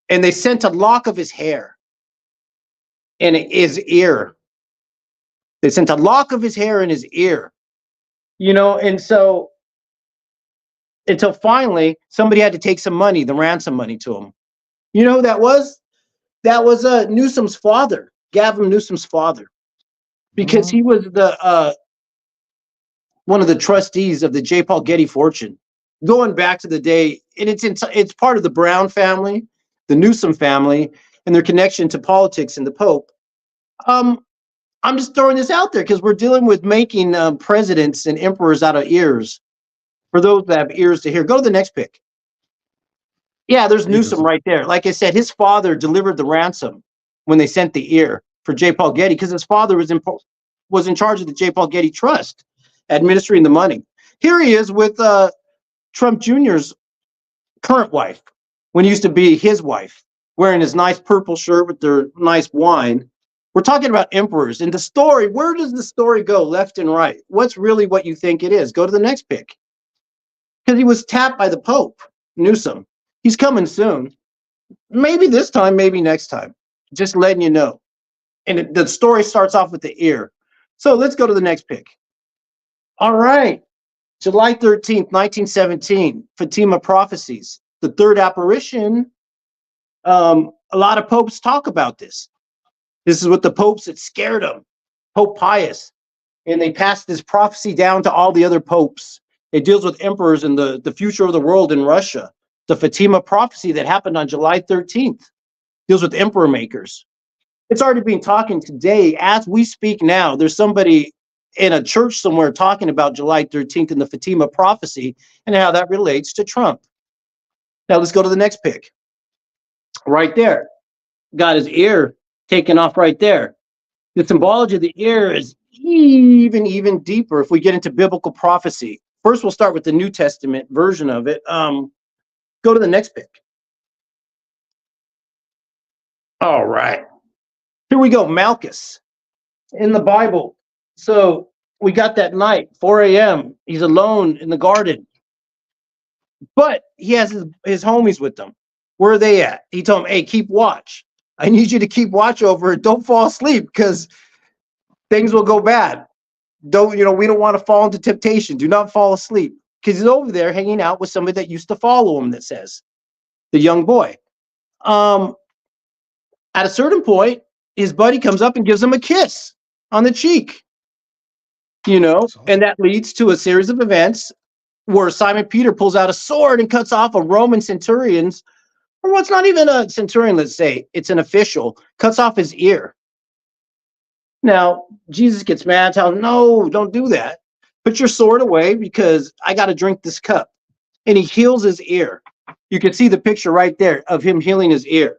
and they sent a lock of his hair in his ear. They sent a lock of his hair in his ear, you know, and so until finally somebody had to take some money, the ransom money to him. You know who that was? That was Newsom's father, Gavin Newsom's father, because he was the one of the trustees of the J. Paul Getty fortune, going back to the day, and it's part of the Brown family, the Newsom family, and their connection to politics and the Pope. I'm just throwing this out there because we're dealing with making presidents and emperors out of ears. For those that have ears to hear, go to the next pick. Yeah, there's Newsom right there. Like I said, his father delivered the ransom when they sent the ear for J. Paul Getty because his father was in charge of the J. Paul Getty Trust, administering the money. Here he is with Trump Jr.'s current wife, when he used to be his wife, wearing his nice purple shirt with their nice wine. We're talking about emperors. And the story, where does the story go, left and right? What's really what you think it is? Go to the next pick. Because he was tapped by the Pope, Newsom. He's coming soon. Maybe this time, maybe next time. Just letting you know. And the story starts off with the ear. So let's go to the next pick. All right. July 13th, 1917, Fatima prophecies. The third apparition. A lot of popes talk about this. This is what the popes that scared them. Pope Pius. And they passed this prophecy down to all the other popes. It deals with emperors and the future of the world in Russia. The Fatima prophecy that happened on July 13th deals with emperor makers. It's already been talking today. As we speak now, there's somebody in a church somewhere talking about July 13th and the Fatima prophecy and how that relates to Trump. Now let's go to the next pick. Right there. Got his ear taken off right there. The symbology of the ear is even deeper if we get into biblical prophecy. First, we'll start with the New Testament version of it. Go to the next pick. All right. Here we go. Malchus in the Bible. So we got that night, 4 a.m. He's alone in the garden. But he has his homies with him. Where are they at? He told him, hey, keep watch. I need you to keep watch over it. Don't fall asleep because things will go bad. We don't want to fall into temptation. Do not fall asleep. Because he's over there hanging out with somebody that used to follow him, that says, the young boy. At a certain point, his buddy comes up and gives him a kiss on the cheek. And that leads to a series of events where Simon Peter pulls out a sword and cuts off a Roman centurion's, or what's not even a centurion, let's say, it's an official, cuts off his ear. Now, Jesus gets mad, tells him, no, don't do that. Put your sword away because I got to drink this cup. And he heals his ear. You can see the picture right there of him healing his ear.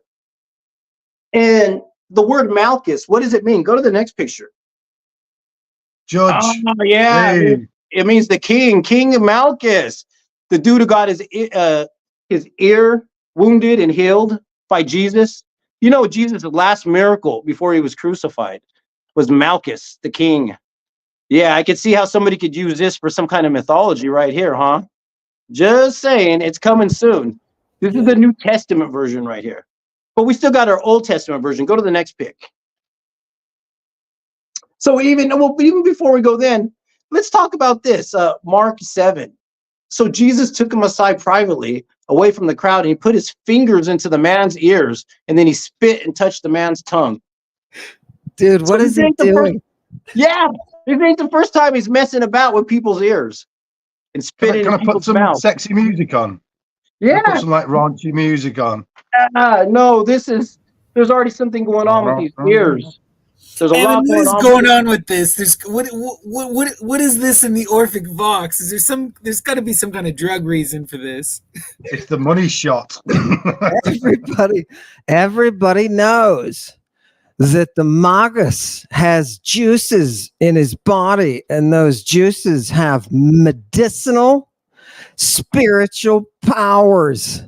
And the word Malchus, what does it mean? Go to the next picture. Judge. Oh, yeah. Hey. It means the king of Malchus. The dude who got his ear wounded and healed by Jesus. Jesus' last miracle before he was crucified was Malchus, the king. Yeah, I could see how somebody could use this for some kind of mythology right here, huh? Just saying, it's coming soon. This is the New Testament version right here. But we still got our Old Testament version. Go to the next pick. So even before we go then, let's talk about this. Mark 7. So Jesus took him aside privately, away from the crowd, and he put his fingers into the man's ears, and then he spit and touched the man's tongue. Dude, what is he doing? Yeah, this ain't the first time he's messing about with people's ears and spitting in people's mouth. Can I put some sexy music on? Yeah. Put some like raunchy music on. No, there's already something going on with these ears. There's a lot going on with this. There's what is this in the Orphic Vox? There's got to be some kind of drug reason for this. It's the money shot. Everybody knows that the Magus has juices in his body, and those juices have medicinal, spiritual powers.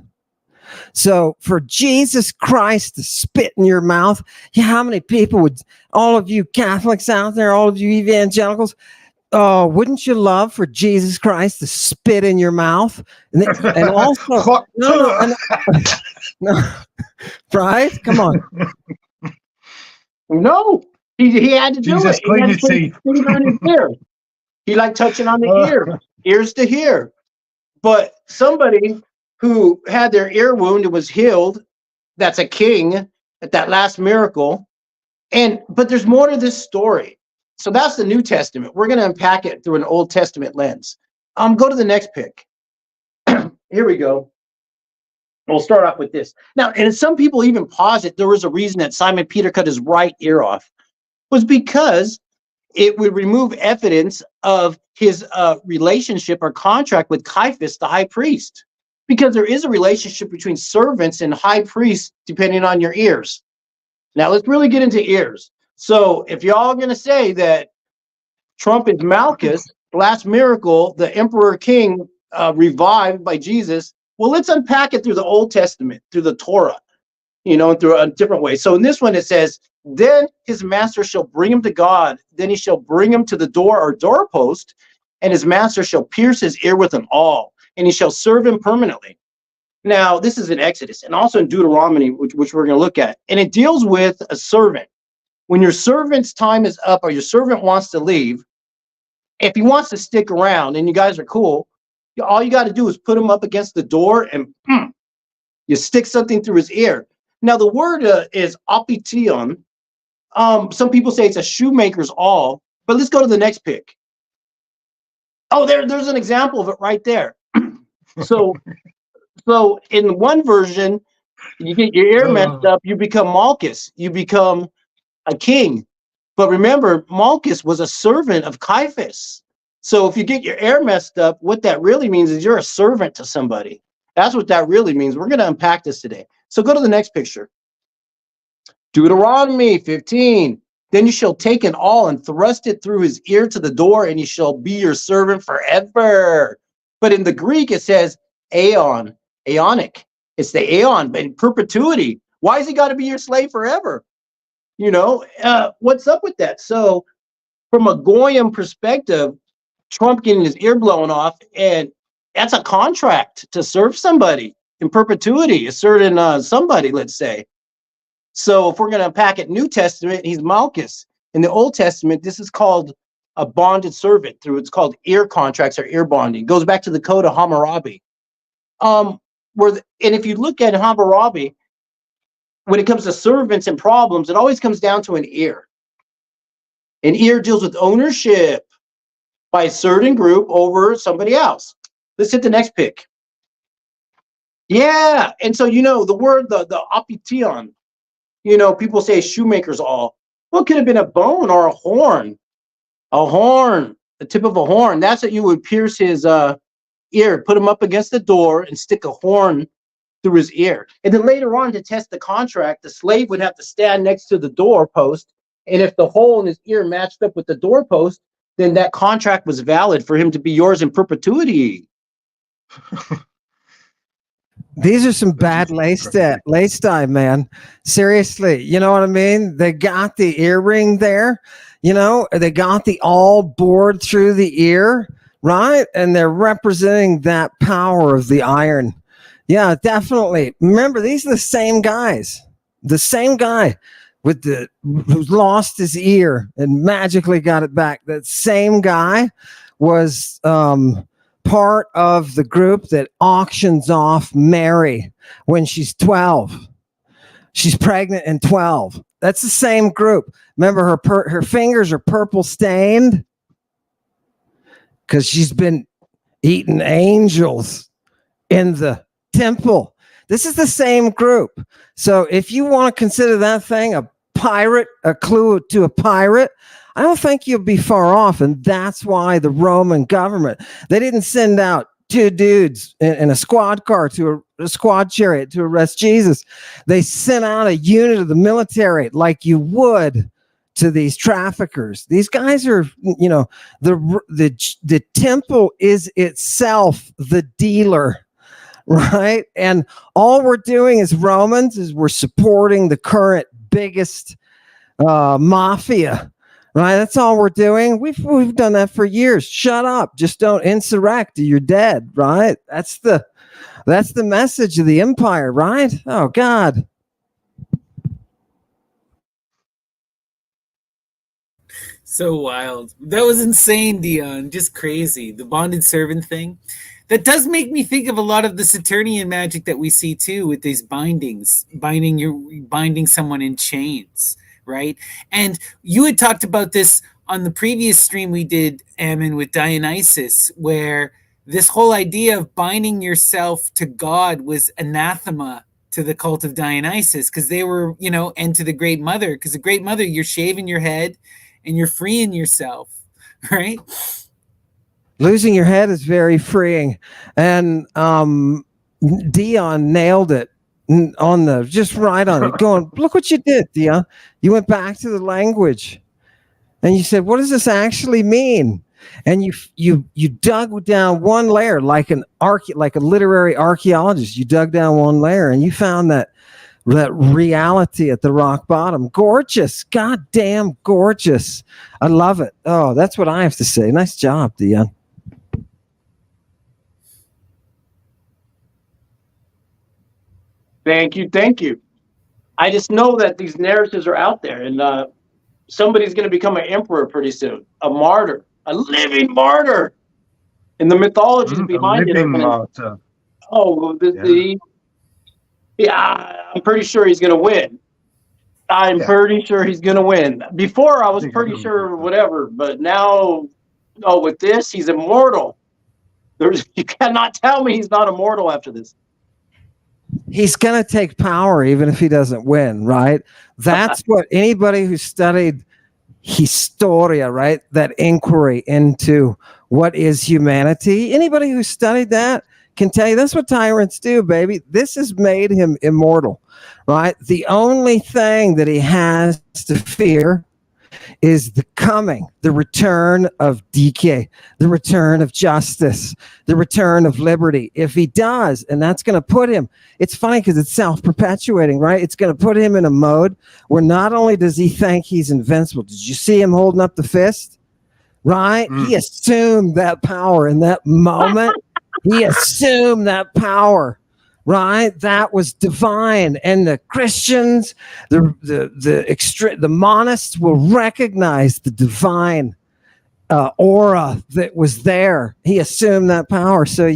So for Jesus Christ to spit in your mouth, how many people would, all of you Catholics out there, all of you evangelicals, oh, wouldn't you love for Jesus Christ to spit in your mouth? And also, no, right? Come on. No, he had to do Jesus, it. He had to put his finger on his ear. He liked touching on the ears to hear. But somebody who had their ear wound and was healed, that's a king at that last miracle. But there's more to this story. So that's the New Testament. We're going to unpack it through an Old Testament lens. Go to the next pick. Here we go. We'll start off with this. Now, and some people even posit there was a reason that Simon Peter cut his right ear off, was because it would remove evidence of his relationship or contract with Caiaphas, the high priest, because there is a relationship between servants and high priests depending on your ears. Now, let's really get into ears. So if y'all are going to say that Trump is Malchus, last miracle, the emperor king revived by Jesus, well, let's unpack it through the Old Testament, through the Torah, through a different way. So in this one, it says, then his master shall bring him to God. Then he shall bring him to the door or doorpost, and his master shall pierce his ear with an awl, and he shall serve him permanently. Now, this is in Exodus and also in Deuteronomy, which we're going to look at. And it deals with a servant. When your servant's time is up or your servant wants to leave, if he wants to stick around and you guys are cool, all you got to do is put him up against the door and you stick something through his ear. Now, the word is apition. Some people say it's a shoemaker's awl, but let's go to the next pick. Oh, there's an example of it right there. So in one version, you get your ear messed up, you become Malchus, you become a king. But remember, Malchus was a servant of Caiaphas. So if you get your ear messed up, what that really means is you're a servant to somebody. That's what that really means. We're going to unpack this today. So go to the next picture. Deuteronomy 15. Then you shall take an awl and thrust it through his ear to the door, and he shall be your servant forever. But in the Greek, it says aeon, aeonic. It's the aeon, but in perpetuity. Why has he got to be your slave forever? What's up with that? So from a Goyim perspective, Trump getting his ear blown off, and that's a contract to serve somebody in perpetuity, a certain somebody, let's say. So if we're going to unpack it, New Testament, he's Malchus. In the Old Testament, this is called a bonded servant it's called ear contracts or ear bonding. It goes back to the code of Hammurabi. And if you look at Hammurabi, when it comes to servants and problems, it always comes down to an ear. An ear deals with ownership by a certain group over somebody else. Let's hit the next pick. Yeah, and so the word the apition, people say shoemaker's awl. Well, it could have been a bone or a horn. A horn, the tip of a horn. That's what you would pierce his ear, put him up against the door and stick a horn through his ear. And then later on, to test the contract, the slave would have to stand next to the doorpost. And if the hole in his ear matched up with the doorpost, then that contract was valid for him to be yours in perpetuity. These are some bad lace tie, man. Seriously, you know what I mean? They got the earring there, they got the awl bored through the ear, right? And they're representing that power of the iron. Yeah, definitely. Remember, these are the same guys. The same guy who's lost his ear and magically got it back. That same guy was part of the group that auctions off Mary when she's 12. She's pregnant and 12. That's the same group. Remember, her fingers are purple stained because she's been eating angels in the temple. This is the same group. So if you want to consider that thing a pirate, a clue to a pirate, I don't think you'll be far off. And that's why the Roman government, they didn't send out two dudes in a squad car to a squad chariot to arrest Jesus. They sent out a unit of the military like you would to these traffickers. These guys are, the temple is itself the dealer. right? And all we're doing as Romans is we're supporting the current biggest mafia, right? That's all we're doing. We've done that for years. Shut up. Just don't insurrect or you're dead, right? That's the message of the empire, right? Oh God. So wild. That was insane, Dion. Just crazy. The bonded servant thing. That does make me think of a lot of the Saturnian magic that we see too, with these bindings, binding someone in chains, right? And you had talked about this on the previous stream we did, Ammon, with Dionysus, where this whole idea of binding yourself to God was anathema to the cult of Dionysus, because they were, and to the Great Mother, because the Great Mother, you're shaving your head and you're freeing yourself, right? Losing your head is very freeing. And Dion nailed it on the just right on it. Going, look what you did, Dion. You went back to the language and you said, what does this actually mean? And you dug down one layer like a literary archaeologist. You dug down one layer and you found that reality at the rock bottom. Gorgeous. Goddamn gorgeous. I love it. Oh, that's what I have to say. Nice job, Dion. Thank you. I just know that these narratives are out there, and somebody's going to become an emperor pretty soon, a martyr, a living martyr. And the mythologies behind it. Martyr. Oh, I'm pretty sure he's going to win. Pretty sure he's going to win. Before, I was pretty sure whatever, but now, with this, he's immortal. You cannot tell me he's not immortal after this. He's going to take power even if he doesn't win, right? That's what anybody who studied Historia, right? That inquiry into what is humanity. Anybody who studied that can tell you that's what tyrants do, baby. This has made him immortal, right? The only thing that he has to fear is the return of decay, the return of justice, the return of liberty. If he does, and that's going to put him, it's funny because it's self-perpetuating, right? It's going to put him in a mode where not only does he think he's invincible, did you see him holding up the fist? Right? He assumed that power in that moment. He assumed that power. Right, that was divine, and the Christians, the monists will recognize the divine aura that was there. He assumed that power. So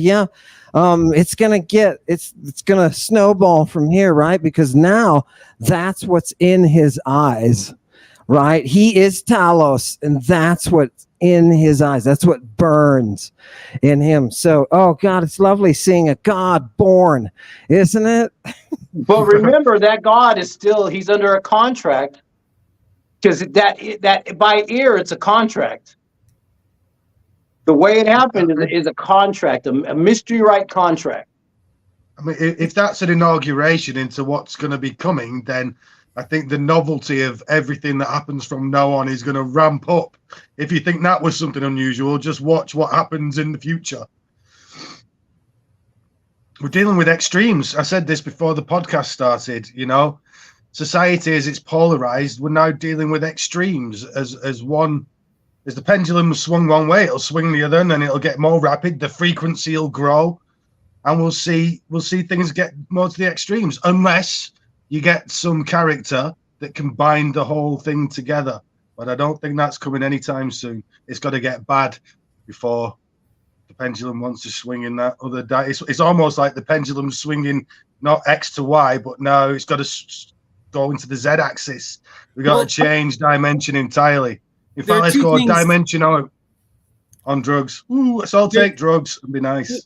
it's gonna snowball from here, right? Because now that's what's in his eyes, right? He is Talos, and that's what's in his eyes. That's what burns in him. So, oh God, it's lovely seeing a God born, isn't it? But remember, that God is he's under a contract, because that by ear, it's a contract. The way it happened is a contract, a mystery right contract. I mean, if that's an inauguration into what's going to be coming, then I think the novelty of everything that happens from now on is going to ramp up. If you think that was something unusual, just watch what happens in the future. We're dealing with extremes. I said this before the podcast started, society, as it's polarized, we're now dealing with extremes. As the pendulum swung one way, it'll swing the other, and then it'll get more rapid. The frequency will grow, and we'll see things get more to the extremes, unless you get some character that can bind the whole thing together. But I don't think that's coming anytime soon. It's got to get bad before the pendulum wants to swing in that other it's almost like the pendulum swinging not X to Y, but now it's got to go into the Z axis. We've got to change dimension entirely. In fact, let's go dimension on drugs. Ooh, let's all take drugs and be nice.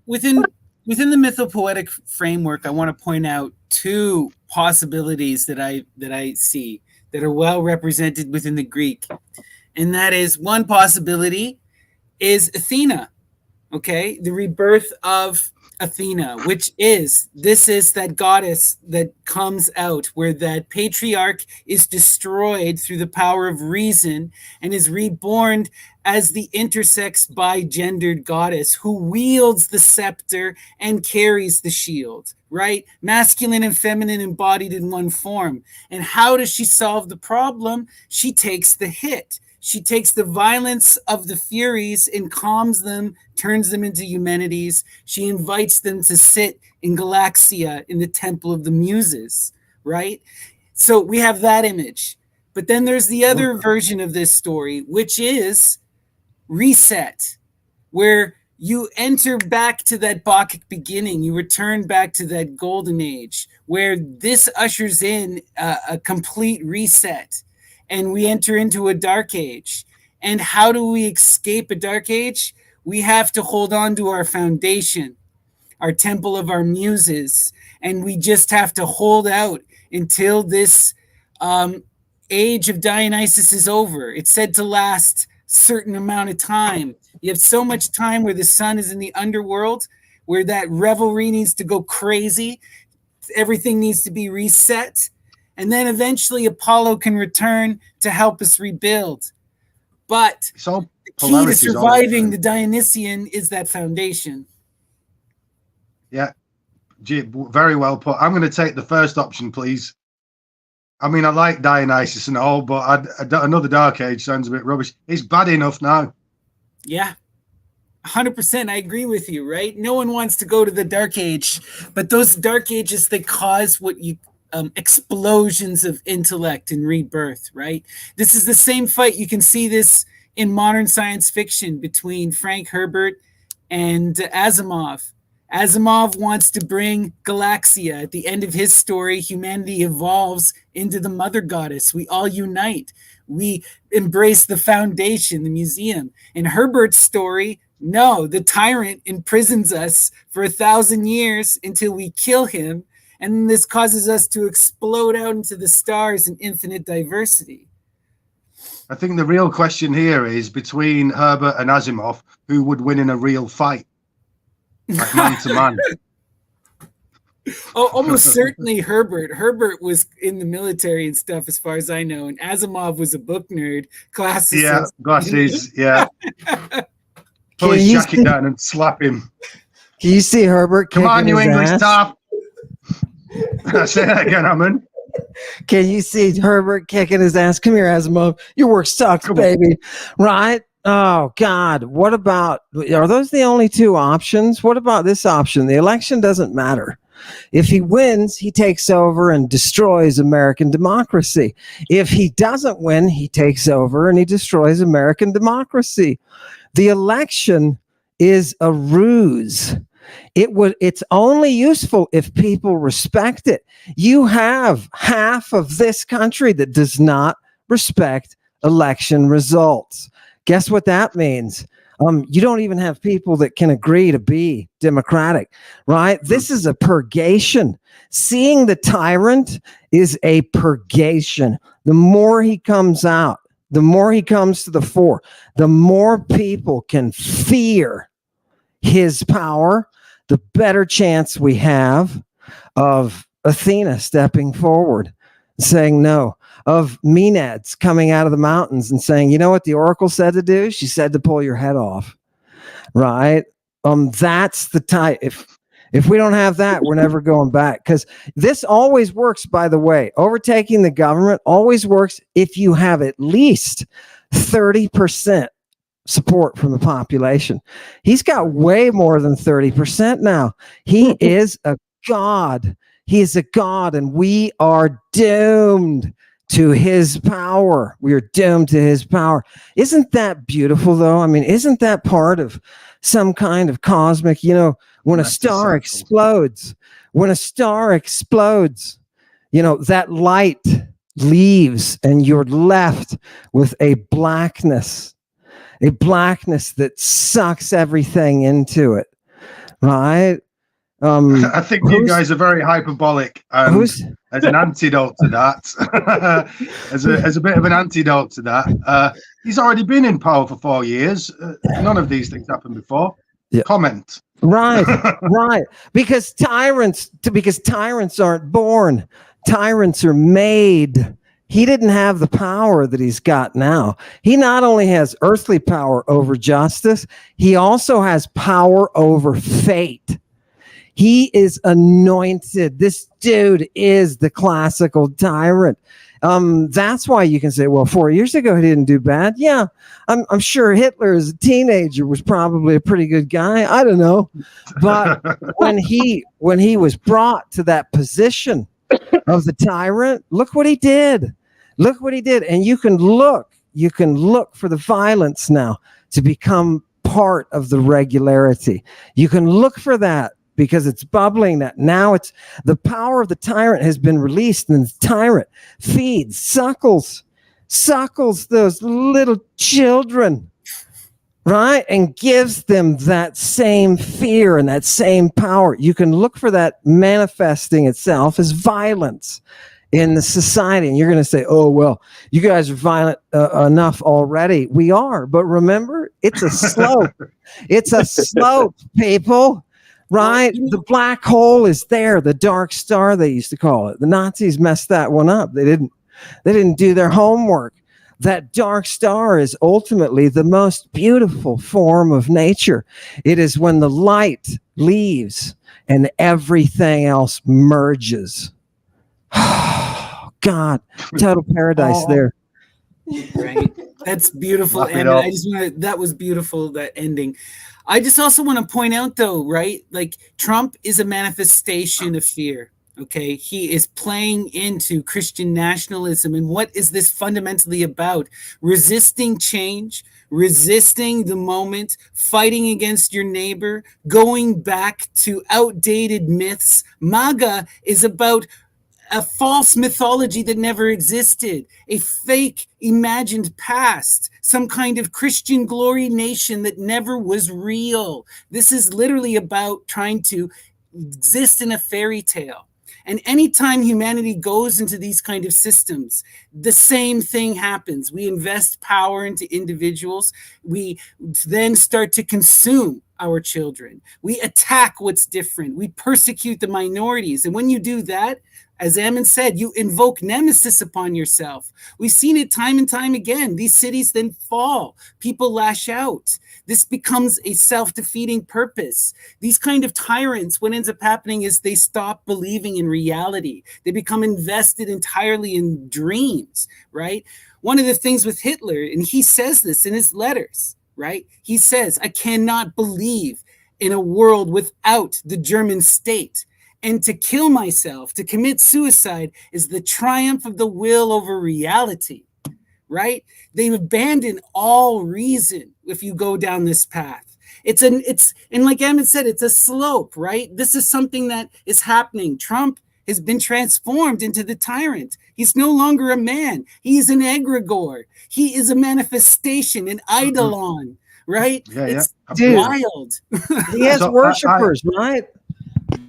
Within the mythopoetic framework, I want to point out two possibilities that I see that are well represented within the Greek. And that is, one possibility is Athena, okay? The rebirth of Athena, which is that goddess that comes out, where that patriarch is destroyed through the power of reason and is reborn as the intersex bi-gendered goddess who wields the scepter and carries the shield, right? Masculine and feminine embodied in one form. And how does she solve the problem? She takes the hit. She takes the violence of the Furies and calms them, turns them into Eumenides. She invites them to sit in Galaxia in the Temple of the Muses, right? So we have that image. But then there's the other version of this story, which is Reset, where you enter back to that Bakic beginning. You return back to that golden age, where this ushers in a complete reset. And we enter into a dark age. And how do we escape a dark age? We have to hold on to our foundation, our temple of our muses. And we just have to hold out until this age of Dionysus is over. It's said to last a certain amount of time. You have so much time where the sun is in the underworld, where that revelry needs to go crazy. Everything needs to be reset. And then eventually Apollo can return to help us rebuild. But the key to surviving the Dionysian is that foundation. Yeah, very well put. I'm going to take the first option, please. I mean, I like Dionysus and all, but another Dark Age sounds a bit rubbish. It's bad enough now. Yeah, 100%. I agree with you, right? No one wants to go to the Dark Age, but those Dark Ages, they cause what you... explosions of intellect and rebirth, right? This is the same fight. You can see this in modern science fiction between Frank Herbert and Asimov. Asimov wants to bring Galaxia. At the end of his story, humanity evolves into the mother goddess. We all unite. We embrace the foundation, the museum. In Herbert's story, no, the tyrant imprisons us for 1,000 years until we kill him. And this causes us to explode out into the stars in infinite diversity. I think the real question here is between Herbert and Asimov, who would win in a real fight? Like man to man. Oh, almost certainly Herbert. Herbert was in the military and stuff, as far as I know. And Asimov was a book nerd. Classicist. Yeah, glasses, yeah. Pull his jacket down and slap him. Can you see Herbert? Come on, you English tough. Say that again, Ammon. Can you see Herbert kicking his ass? Come here, Asimov. Your work sucks, baby. Right? Oh, God. What about, are those the only two options? What about this option? The election doesn't matter. If he wins, he takes over and destroys American democracy. If he doesn't win, he takes over and he destroys American democracy. The election is a ruse. It's only useful if people respect it. You have half of this country that does not respect election results. Guess what that means? You don't even have people that can agree to be democratic, right? This is a purgation. Seeing the tyrant is a purgation. The more he comes out, the more he comes to the fore, the more people can fear his power, the better chance we have of Athena stepping forward, saying no, of Maenads coming out of the mountains and saying, you know what the oracle said to do? She said to pull your head off, right? That's the type. If we don't have that, we're never going back, because this always works, by the way. Overtaking the government always works if you have at least 30% support from the population. He's got way more than 30% now. He is a god. He is a god, and we are doomed to his power. We are doomed to his power. Isn't that beautiful, though? I mean, isn't that part of some kind of cosmic, when a star explodes, that light leaves and you're left with a blackness that sucks everything into it, right? I think you guys are very hyperbolic, and as an antidote to that, as a bit of an antidote to that, he's already been in power for 4 years. None of these things happened before. comment. Right, right. Because tyrants aren't born. Tyrants are made. He didn't have the power that he's got now. He not only has earthly power over justice, he also has power over fate. He is anointed. This dude is the classical tyrant. That's why you can say, well, 4 years ago, he didn't do bad. Yeah, I'm sure Hitler as a teenager was probably a pretty good guy. I don't know. But when he was brought to that position of the tyrant, look what he did. Look what he did. And you can look for the violence now to become part of the regularity. You can look for that because it's bubbling that now it's the power of the tyrant has been released, and the tyrant feeds, suckles those little children, right? And gives them that same fear and that same power. You can look for that manifesting itself as violence in the society. And you're going to say, oh, well, you guys are violent enough already. We are. But remember, it's a slope. It's a slope, people. Right? The black hole is there. The dark star, they used to call it. The Nazis messed that one up. They didn't do their homework. That dark star is ultimately the most beautiful form of nature. It is when the light leaves and everything else merges. God, total paradise there. Right. That's beautiful. And that was beautiful, that ending. I just also want to point out, though, right? Like, Trump is a manifestation of fear. Okay. He is playing into Christian nationalism. And what is this fundamentally about? Resisting change, resisting the moment, fighting against your neighbor, going back to outdated myths. MAGA is about a false mythology that never existed, a fake imagined past, some kind of Christian glory nation that never was real. This is literally about trying to exist in a fairy tale. And anytime humanity goes into these kind of systems, the same thing happens. We invest power into individuals. We then start to consume our children. We attack what's different. We persecute the minorities. And when you do that, as Ammon said, you invoke nemesis upon yourself. We've seen it time and time again. These cities then fall. People lash out. This becomes a self-defeating purpose. These kind of tyrants, what ends up happening is they stop believing in reality. They become invested entirely in dreams, right? One of the things with Hitler, and he says this in his letters, right? He says, I cannot believe in a world without the German state. And to kill myself, to commit suicide, is the triumph of the will over reality, right? They've abandoned all reason if you go down this path. And like Ammon said, it's a slope, right? This is something that is happening. Trump has been transformed into the tyrant. He's no longer a man. He is an egregore. He is a manifestation, an eidolon, right? It's wild. He has worshipers, right?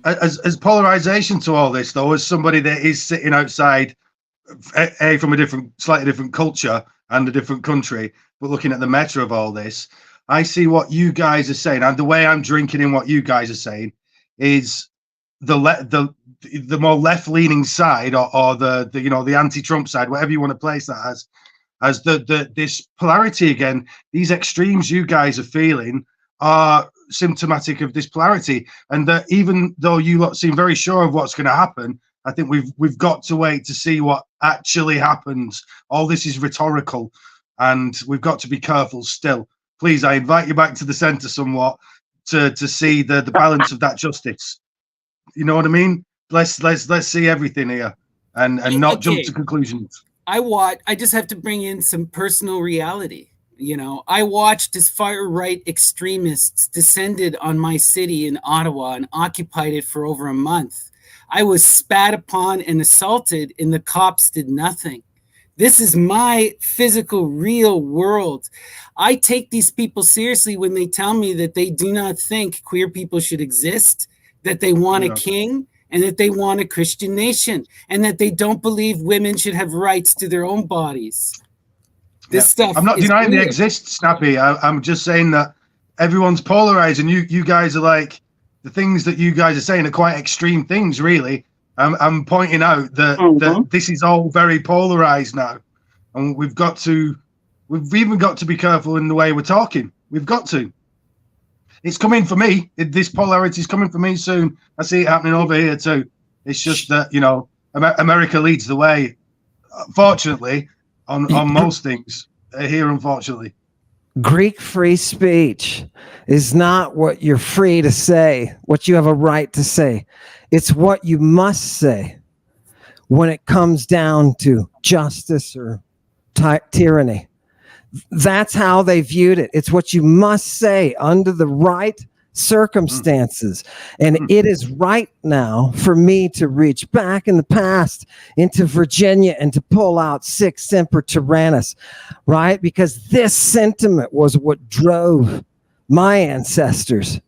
As polarization to all this, though, as somebody that is sitting outside, from a slightly different culture and a different country, but looking at the meta of all this, I see what you guys are saying, and the way I'm drinking in what you guys are saying is the more left-leaning side, or the anti-Trump side, whatever you want to place that as this polarity again. These extremes you guys are feeling are symptomatic of this polarity, and that even though you lot seem very sure of what's going to happen, I think we've got to wait to see what actually happens. All this is rhetorical, and we've got to be careful still. Please, I invite you back to the center somewhat to see the balance of that justice. You know what I mean? Let's see everything here and not jump to conclusions. I just have to bring in some personal reality. You know, I watched as far-right extremists descended on my city in Ottawa and occupied it for over a month. I was spat upon and assaulted, and the cops did nothing. This is my physical, real world. I take these people seriously when they tell me that they do not think queer people should exist, that they want a king, and that they want a Christian nation, and that they don't believe women should have rights to their own bodies. This stuff. I'm not denying they exist, Snappy. I'm just saying that everyone's polarized, and you guys are like, the things that you guys are saying are quite extreme things, really. I'm pointing out that this is all very polarized now, and we've even got to be careful in the way we're talking. We've got to. It's coming for me. This polarity is coming for me soon. I see it happening over here too. It's just that, you know, America leads the way, fortunately, on most things here, unfortunately. Greek free speech is not what you're free to say, what you have a right to say. It's what you must say when it comes down to justice or tyranny. That's how they viewed it. It's what you must say under the right circumstances. And it is right now for me to reach back in the past into Virginia and to pull out Sic Semper Tyrannis, right? Because this sentiment was what drove my ancestors,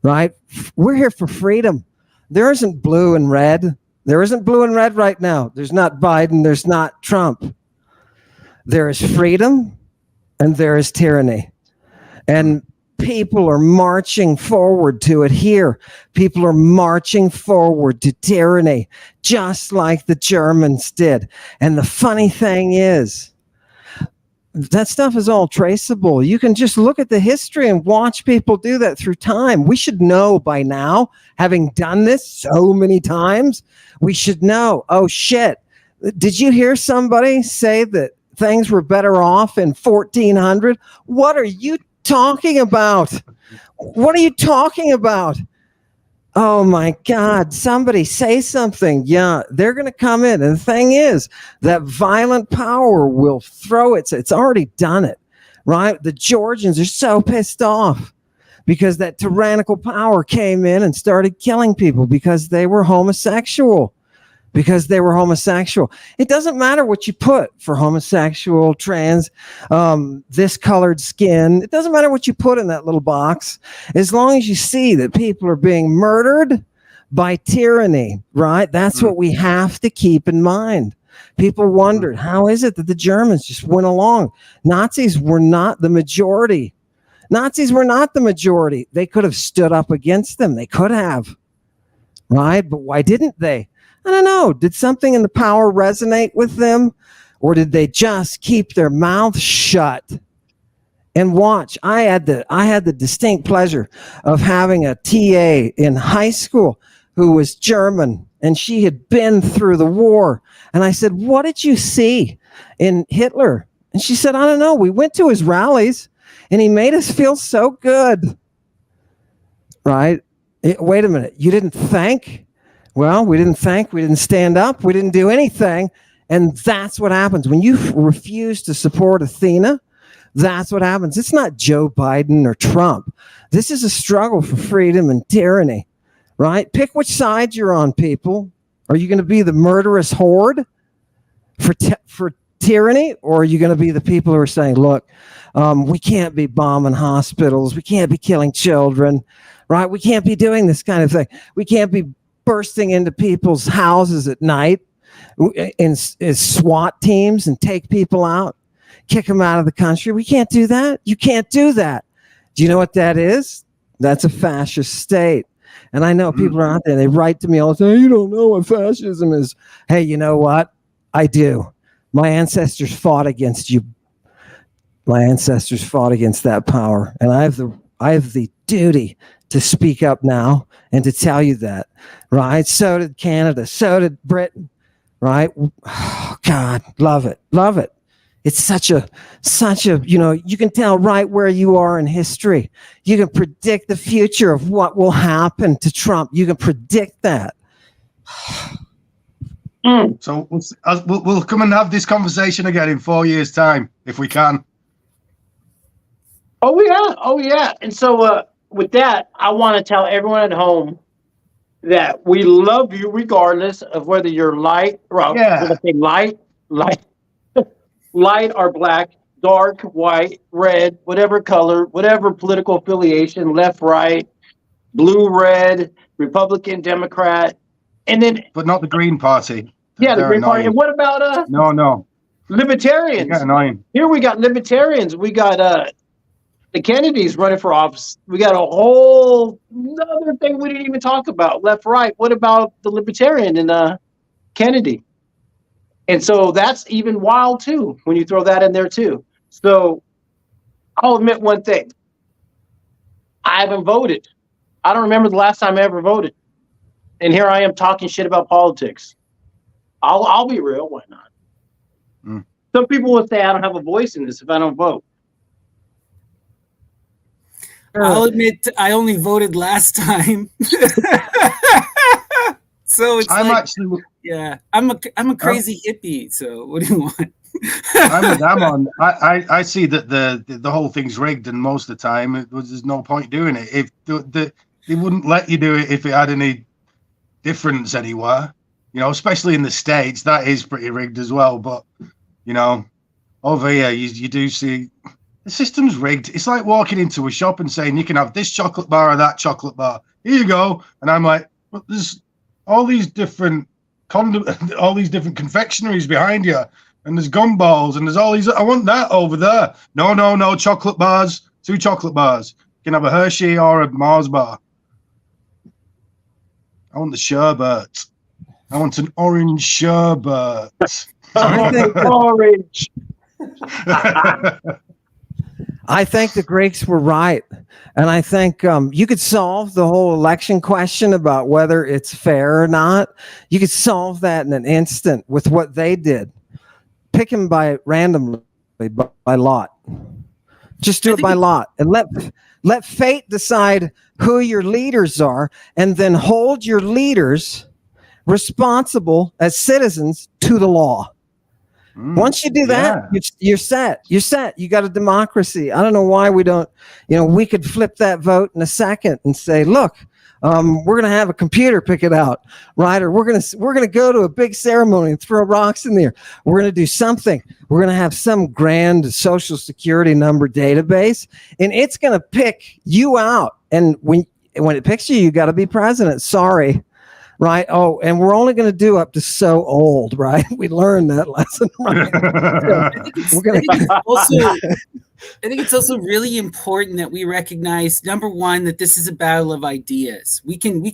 right? We're here for freedom. There isn't blue and red. There isn't blue and red right now. There's not Biden. There's not Trump. There is freedom and there is tyranny. And people are marching forward to it here. People are marching forward to tyranny, just like the Germans did. And the funny thing is, that stuff is all traceable. You can just look at the history and watch people do that through time. We should know by now, having done this so many times, we should know, oh shit, did you hear somebody say that things were better off in 1400? What are you talking about? What are you talking about? Oh my God, somebody say something. Yeah, they're going to come in. And the thing is, that violent power will throw it. It's already done it, right? The Georgians are so pissed off because that tyrannical power came in and started killing people because they were homosexual. It doesn't matter what you put for homosexual, trans, this colored skin. It doesn't matter what you put in that little box. As long as you see that people are being murdered by tyranny, right? That's what we have to keep in mind. People wondered, how is it that the Germans just went along? Nazis were not the majority. They could have stood up against them. They could have, right? But why didn't they? I don't know. Did something in the power resonate with them? Or did they just keep their mouths shut and watch? I had the distinct pleasure of having a TA in high school who was German, and she had been through the war. And I said, what did you see in Hitler? And she said, I don't know. We went to his rallies, and he made us feel so good. Right? Wait a minute. You didn't think? Well, we didn't think, we didn't stand up, we didn't do anything. And that's what happens. When you refuse to support Athena, that's what happens. It's not Joe Biden or Trump. This is a struggle for freedom and tyranny, right? Pick which side you're on, people. Are you going to be the murderous horde for tyranny? Or are you going to be the people who are saying, look, we can't be bombing hospitals. We can't be killing children, right? We can't be doing this kind of thing. We can't be bursting into people's houses at night in SWAT teams and take people out, kick them out of the country. We can't do that. You can't do that. Do you know what that is? That's a fascist state. And I know people are out there, they write to me all the time, you don't know what fascism is. Hey, you know what? I do. My ancestors fought against you. My ancestors fought against that power. And I have the duty to speak up now and to tell you that, right? So did Canada. So did Britain, right? Oh, God, love it. It's such a, you can tell right where you are in history. You can predict the future of what will happen to Trump. You can predict that. So we'll come and have this conversation again in 4 years' time, if we can. Oh yeah. And so with that, I want to tell everyone at home that we love you regardless of whether you're light, light or black, dark, white, red, whatever color, whatever political affiliation, left, right, blue, red, Republican, Democrat, and then. But not the Green Party. Yeah, the Green Party. And what about No. libertarians? Annoying. Here we got libertarians. We got The Kennedys running for office. We got a whole other thing we didn't even talk about. Left, right. What about the Libertarian and Kennedy? And so that's even wild too when you throw that in there too. So I'll admit one thing. I haven't voted. I don't remember the last time I ever voted. And here I am talking shit about politics. I'll be real. Why not? Mm. Some people will say I don't have a voice in this if I don't vote. I'll admit I only voted last time. So it's I'm a crazy hippie. So what do you want? I'm with Ammon. I see that the whole thing's rigged, and most of the time there's no point doing it. If they wouldn't let you do it if it had any difference anywhere, especially in the States, that is pretty rigged as well. But over here you do see the system's rigged. It's like walking into a shop and saying you can have this chocolate bar or that chocolate bar. Here you go, and I'm like, well, there's all these different confectionaries behind you. And there's gumballs, and there's all these. I want that over there. No, chocolate bars. 2 chocolate bars. You can have a Hershey or a Mars bar. I want the sherbet. I want an orange sherbet. Orange. I think the Greeks were right. And I think you could solve the whole election question about whether it's fair or not. You could solve that in an instant with what they did. Pick him randomly by lot. Just do it by lot, and let fate decide who your leaders are, and then hold your leaders responsible as citizens to the law. Once you do that, you're set. You're set. You got a democracy. I don't know why we don't. We could flip that vote in a second and say, look, we're gonna have a computer pick it out, right? Or we're gonna go to a big ceremony and throw rocks in there. We're gonna do something. We're gonna have some grand social security number database, and it's gonna pick you out. And when it picks you, you got to be president. Sorry. Right. Oh, and we're only going to do up to so old, right? We learned that lesson. Right? I think it's also really important that we recognize, number one, that this is a battle of ideas. We can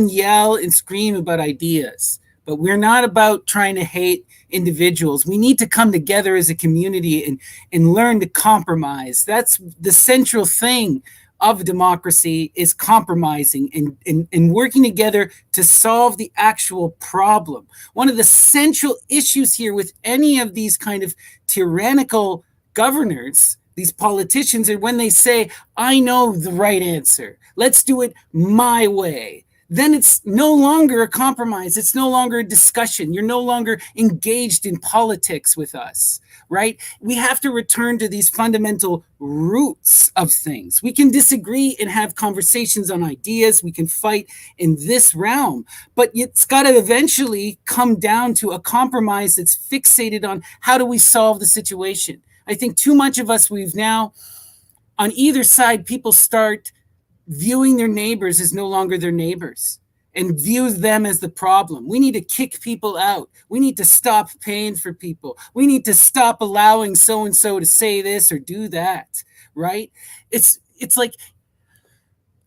yell and scream about ideas, but we're not about trying to hate individuals. We need to come together as a community and learn to compromise. That's the central thing of democracy, is compromising and working together to solve the actual problem. One of the central issues here with any of these kind of tyrannical governors, these politicians, are when they say, I know the right answer. Let's do it my way. Then it's no longer a compromise. It's no longer a discussion. You're no longer engaged in politics with us, right? We have to return to these fundamental roots of things. We can disagree and have conversations on ideas. We can fight in this realm, but it's got to eventually come down to a compromise that's fixated on how do we solve the situation. I think too much of us, we've now, on either side, people start viewing their neighbors as no longer their neighbors and views them as the problem. We need to kick people out. We need to stop paying for people. We need to stop allowing so-and-so to say this or do that, right? It's like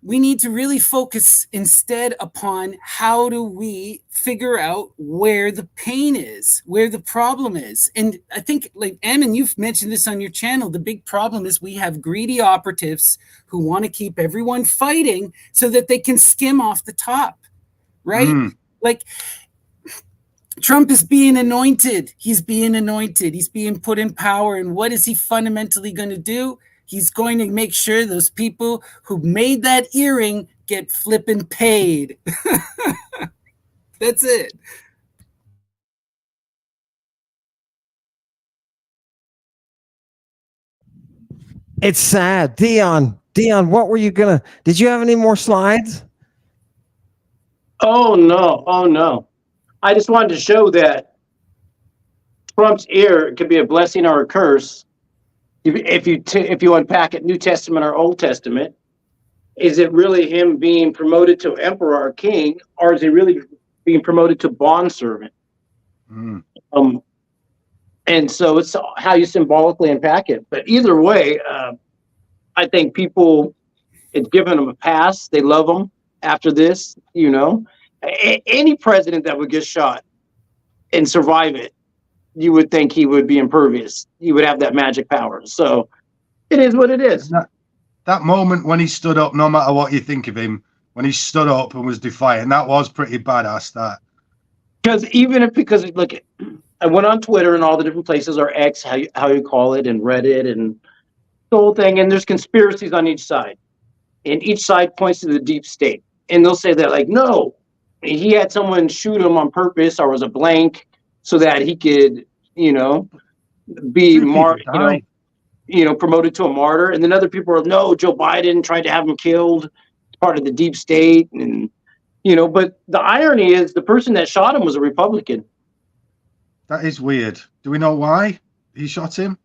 we need to really focus instead upon how do we figure out where the pain is, where the problem is. And I think, like Ammon, you've mentioned this on your channel, the big problem is we have greedy operatives who want to keep everyone fighting so that they can skim off the top, right? Like Trump is being anointed. He's being anointed. He's being put in power. And what is he fundamentally going to do? He's going to make sure those people who made that earring get flipping paid. That's it. It's sad. Dion, what were you did you have any more slides? Oh, no. I just wanted to show that Trump's ear could be a blessing or a curse. If you unpack it, New Testament or Old Testament, is it really him being promoted to emperor or king, or is he really being promoted to bondservant? And so it's how you symbolically unpack it. But either way, I think people, it's given them a pass. They love them after this, you know. Any president that would get shot and survive it, you would think he would be impervious. He would have that magic power. So it is what it is. That moment when he stood up, no matter what you think of him, when he stood up and was defiant, that was pretty badass. That because look, I went on Twitter and all the different places, or X, how you call it, and Reddit and the whole thing, and there's conspiracies on each side, and each side points to the deep state, and they'll say that like, no, he had someone shoot him on purpose, or was a blank, so that he could, you know, be promoted to a martyr. And then other people are, no, Joe Biden tried to have him killed, part of the deep state, and you know. But the irony is, the person that shot him was a Republican. That is weird. Do we know why he shot him?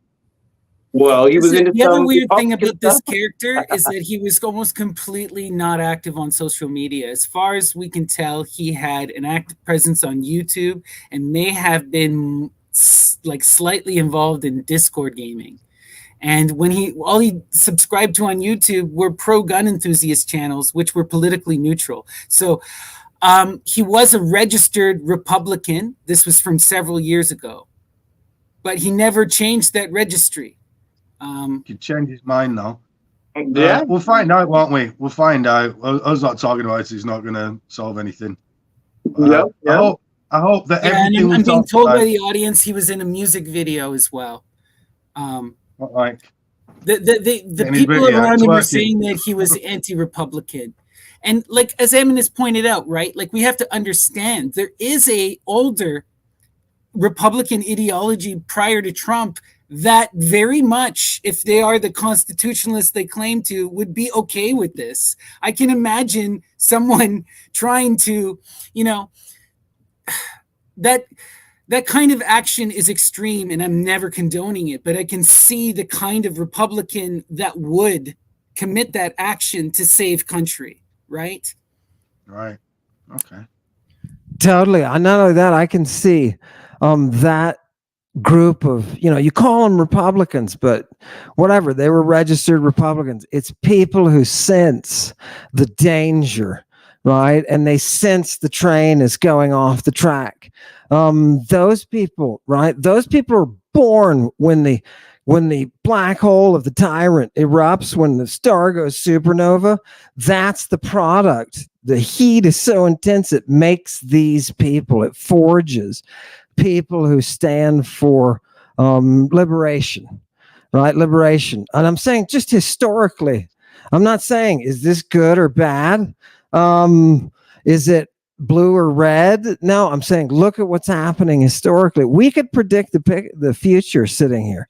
Well, he was into the other weird Republican thing about stuff. this character is that he was almost completely not active on social media. As far as we can tell, he had an active presence on YouTube and may have been like slightly involved in Discord gaming. And when all he subscribed to on YouTube were pro-gun enthusiast channels, which were politically neutral. So he was a registered Republican. This was from several years ago, but he never changed that registry. He could change his mind now. Yeah, we'll find out, won't we? We'll find out. Us not talking about it is not going to solve anything. Yeah. I hope that everything. And I'm being told about, by the audience he was in a music video as well. Like the people around him were saying that he was anti-Republican. And like, as Ammon has pointed out, right? Like, we have to understand there is a older Republican ideology prior to Trump that very much, if they are the constitutionalists they claim to, would be okay with this. I can imagine someone trying to, you know, that kind of action is extreme, and I'm never condoning it, but I can see the kind of Republican that would commit that action to save country, right? Right. Okay. Totally. Not only that, I can see that group of, you know, you call them Republicans, but whatever, they were registered Republicans. It's people who sense the danger, right? And they sense the train is going off the track. Those people, right? Those people are born when the black hole of the tyrant erupts, when the star goes supernova. That's the product. The heat is so intense, it makes these people, it forges people who stand for liberation, right? Liberation. And I'm saying just historically, I'm not saying, is this good or bad? Is it blue or red? No, I'm saying, look at what's happening historically. We could predict the future sitting here.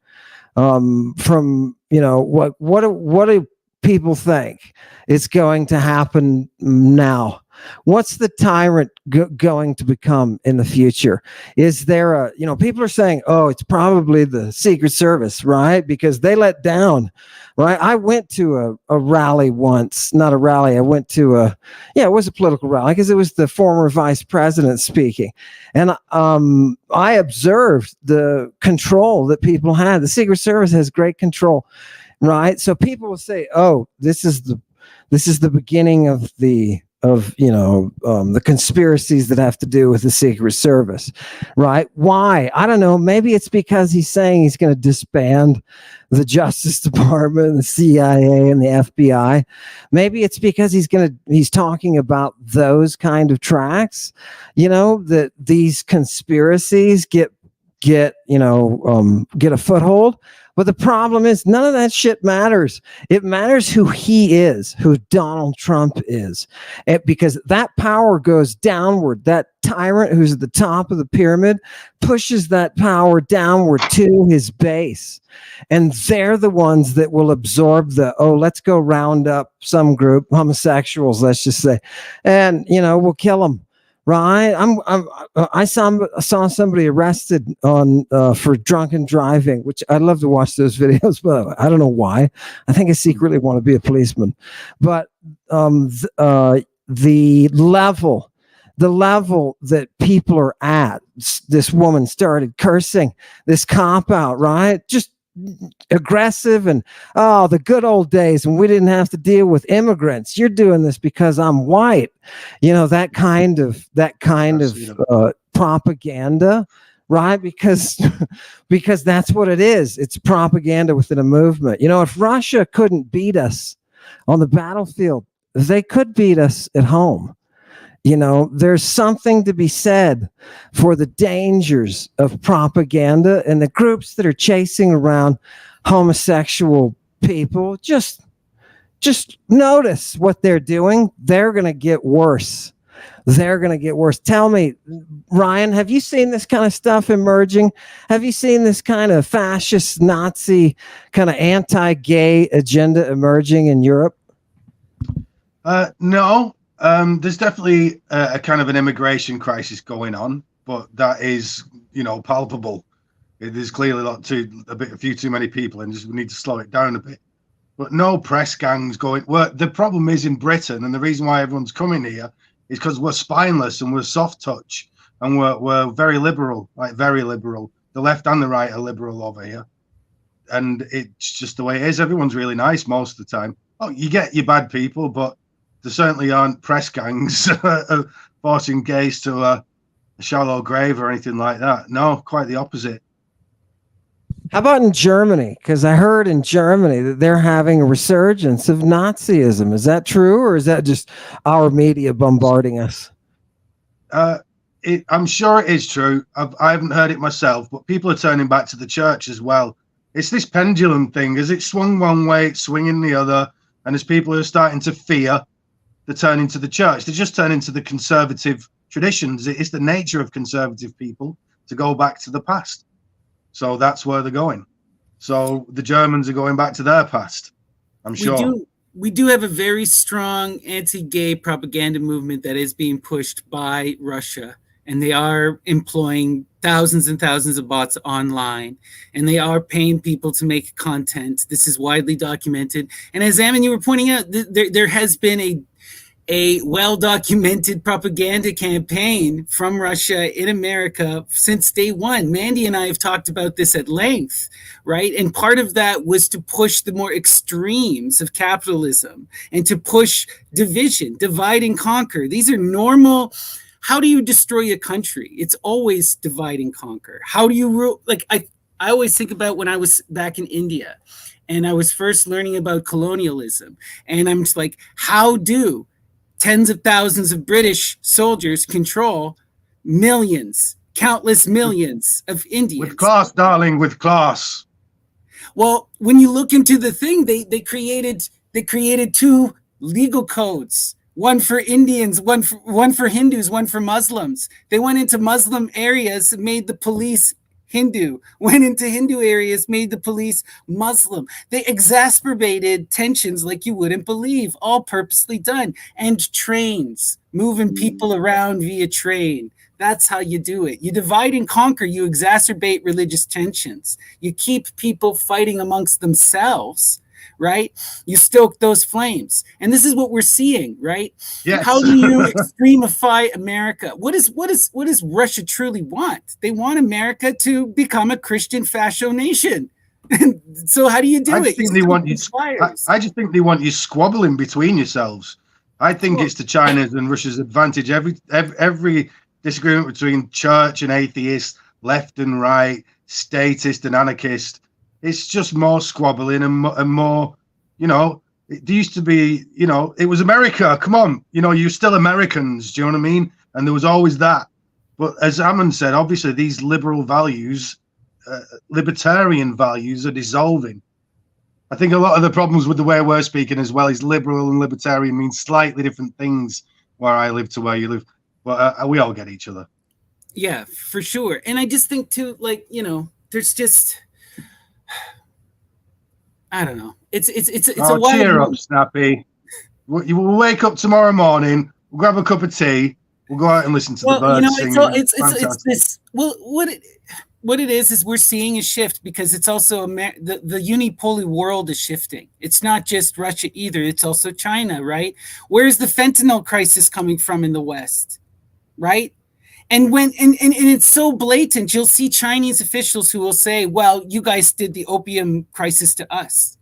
From, you know, what do people think is going to happen now? What's the tyrant going to become in the future? Is there you know, people are saying, oh, it's probably the Secret Service, right? Because they let down, right? I went to a rally once, not a rally. I went to it was a political rally because it was the former vice president speaking. And I observed the control that people had. The Secret Service has great control, right? So people will say, oh, this is the beginning of the conspiracies that have to do with the Secret Service, right? Why? I don't know. Maybe it's because he's saying he's going to disband the Justice Department, the CIA, and the FBI. Maybe it's because he's talking about those kind of tracks, you know, that these conspiracies get a foothold. But the problem is, none of that shit matters. It matters who he is, who Donald Trump is. Because that power goes downward. That tyrant who's at the top of the pyramid pushes that power downward to his base. And they're the ones that will absorb let's go round up some group, homosexuals, let's just say, and, you know, we'll kill them. Right, I saw somebody arrested for drunken driving, which I love to watch those videos, but I don't know why. I think I secretly want to be a policeman. But the level that people are at, this woman started cursing this cop out, right? Just aggressive and, oh, the good old days when we didn't have to deal with immigrants. You're doing this because I'm white. You know, that kind of propaganda, right? Because because that's what it is. It's propaganda within a movement. You know, if Russia couldn't beat us on the battlefield, they could beat us at home. You know, there's something to be said for the dangers of propaganda and the groups that are chasing around homosexual people. Just notice what they're doing. They're going to get worse. They're going to get worse. Tell me, Ryan, have you seen this kind of stuff emerging? Have you seen this kind of fascist, Nazi, kind of anti-gay agenda emerging in Europe? No. There's definitely a kind of an immigration crisis going on, but that is, you know, palpable. There's clearly a few too many people, and we need to slow it down a bit. But no press gangs going. Well, the problem is in Britain, and the reason why everyone's coming here is because we're spineless and we're soft touch, and we're very liberal, like very liberal. The left and the right are liberal over here, and it's just the way it is. Everyone's really nice most of the time. Oh, you get your bad people, but there certainly aren't press gangs forcing gays to a shallow grave or anything like that. No, quite the opposite. How about in Germany? Because I heard in Germany that they're having a resurgence of Nazism. Is that true, or is that just our media bombarding us? I'm sure it is true. I haven't heard it myself, but people are turning back to the church as well. It's this pendulum thing. As it swung one way, it's swinging the other. And as people are starting to fear, they turn into the church. They just turn into the conservative traditions. It's the nature of conservative people to go back to the past. So that's where they're going. So the Germans are going back to their past, I'm sure. We do have a very strong anti-gay propaganda movement that is being pushed by Russia. And they are employing thousands and thousands of bots online. And they are paying people to make content. This is widely documented. And as Ammon, you were pointing out, there has been a well-documented propaganda campaign from Russia in America since day one. Mandy and I have talked about this at length, right? And part of that was to push the more extremes of capitalism and to push division, divide and conquer. These are normal. How do you destroy a country? It's always divide and conquer. How do you rule? Like I always think about when I was back in India and I was first learning about colonialism. And I'm just like, how do tens of thousands of British soldiers control millions, countless millions of Indians? With class, darling, with class. Well, when you look into the thing, they created two legal codes. One for Indians, one for Hindus, one for Muslims. They went into Muslim areas and made the police Hindu, went into Hindu areas, made the police Muslim. They exacerbated tensions like you wouldn't believe, all purposely done. And trains, moving people around via train. That's how you do it. You divide and conquer. You exacerbate religious tensions. You keep people fighting amongst themselves, right? You stoke those flames. And this is what we're seeing, right? Yes. How do you extremify America? What does Russia truly want? They want America to become a Christian fascio nation. So how do you do it? I just think they want you squabbling between yourselves. I think it's to China's and Russia's advantage. Every disagreement between church and atheist, left and right, statist and anarchist, it's just more squabbling and more, you know, it used to be, you know, it was America. Come on, you know, you're still Americans. Do you know what I mean? And there was always that. But as Ammon said, obviously these liberal values, libertarian values are dissolving. I think a lot of the problems with the way we're speaking as well is liberal and libertarian mean slightly different things where I live to where you live. But we all get each other. Yeah, for sure. And I just think too, like, you know, there's just, I don't know. It's a wild cheer up, Snappy. You will wake up tomorrow morning. We'll grab a cup of tea. We'll go out and listen to the birds sing. It's this. Well, what it is we're seeing a shift because it's also the unipolar world is shifting. It's not just Russia either. It's also China, right? Where's the fentanyl crisis coming from in the West, right? And and it's so blatant, you'll see Chinese officials who will say, well, you guys did the opium crisis to us.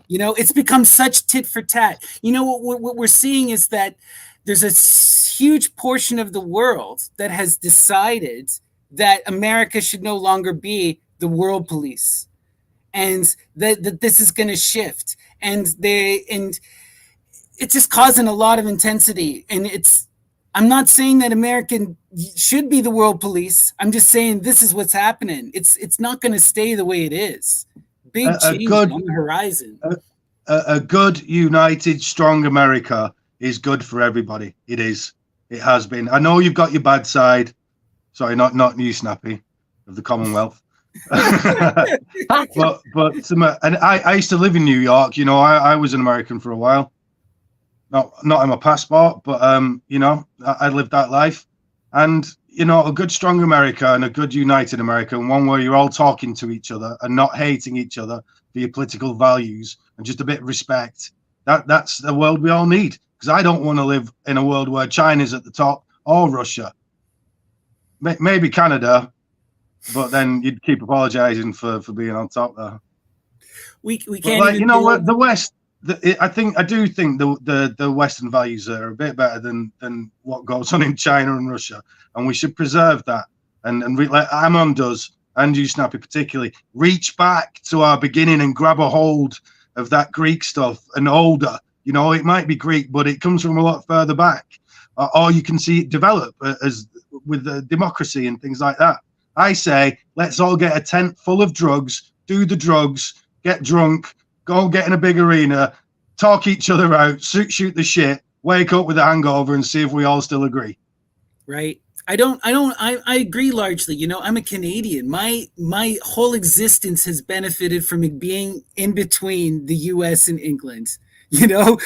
You know, it's become such tit for tat. You know, what we're seeing is that there's a huge portion of the world that has decided that America should no longer be the world police, and that this is going to shift. And it's just causing a lot of intensity. And I'm not saying that America should be the world police. I'm just saying this is what's happening. It's not going to stay the way it is. Big change on the horizon. A good, united, strong America is good for everybody. It is. It has been. I know you've got your bad side. Sorry, not you, Snappy, of the Commonwealth. but and I used to live in New York. You know, I was an American for a while. Not in my passport, but you know, I lived that life. And you know, a good, strong America and a good, united America, and one where you're all talking to each other and not hating each other for your political values and just a bit of respect. That's the world we all need. Because I don't want to live in a world where China's at the top or Russia. Maybe Canada, but then you'd keep apologizing for being on top there. We can't. Like, you know what, the West. I do think the Western values are a bit better than what goes on in China and Russia, and we should preserve that. And like Ammon does, and you, Snappy, particularly, reach back to our beginning and grab a hold of that Greek stuff and older. You know, it might be Greek, but it comes from a lot further back. Or you can see it develop as with the democracy and things like that. I say, let's all get a tent full of drugs, do the drugs, get drunk, go get in a big arena, talk each other out, shoot the shit, wake up with a hangover and see if we all still agree. Right. I agree largely. You know, I'm a Canadian. My whole existence has benefited from being in between the US and England. You know,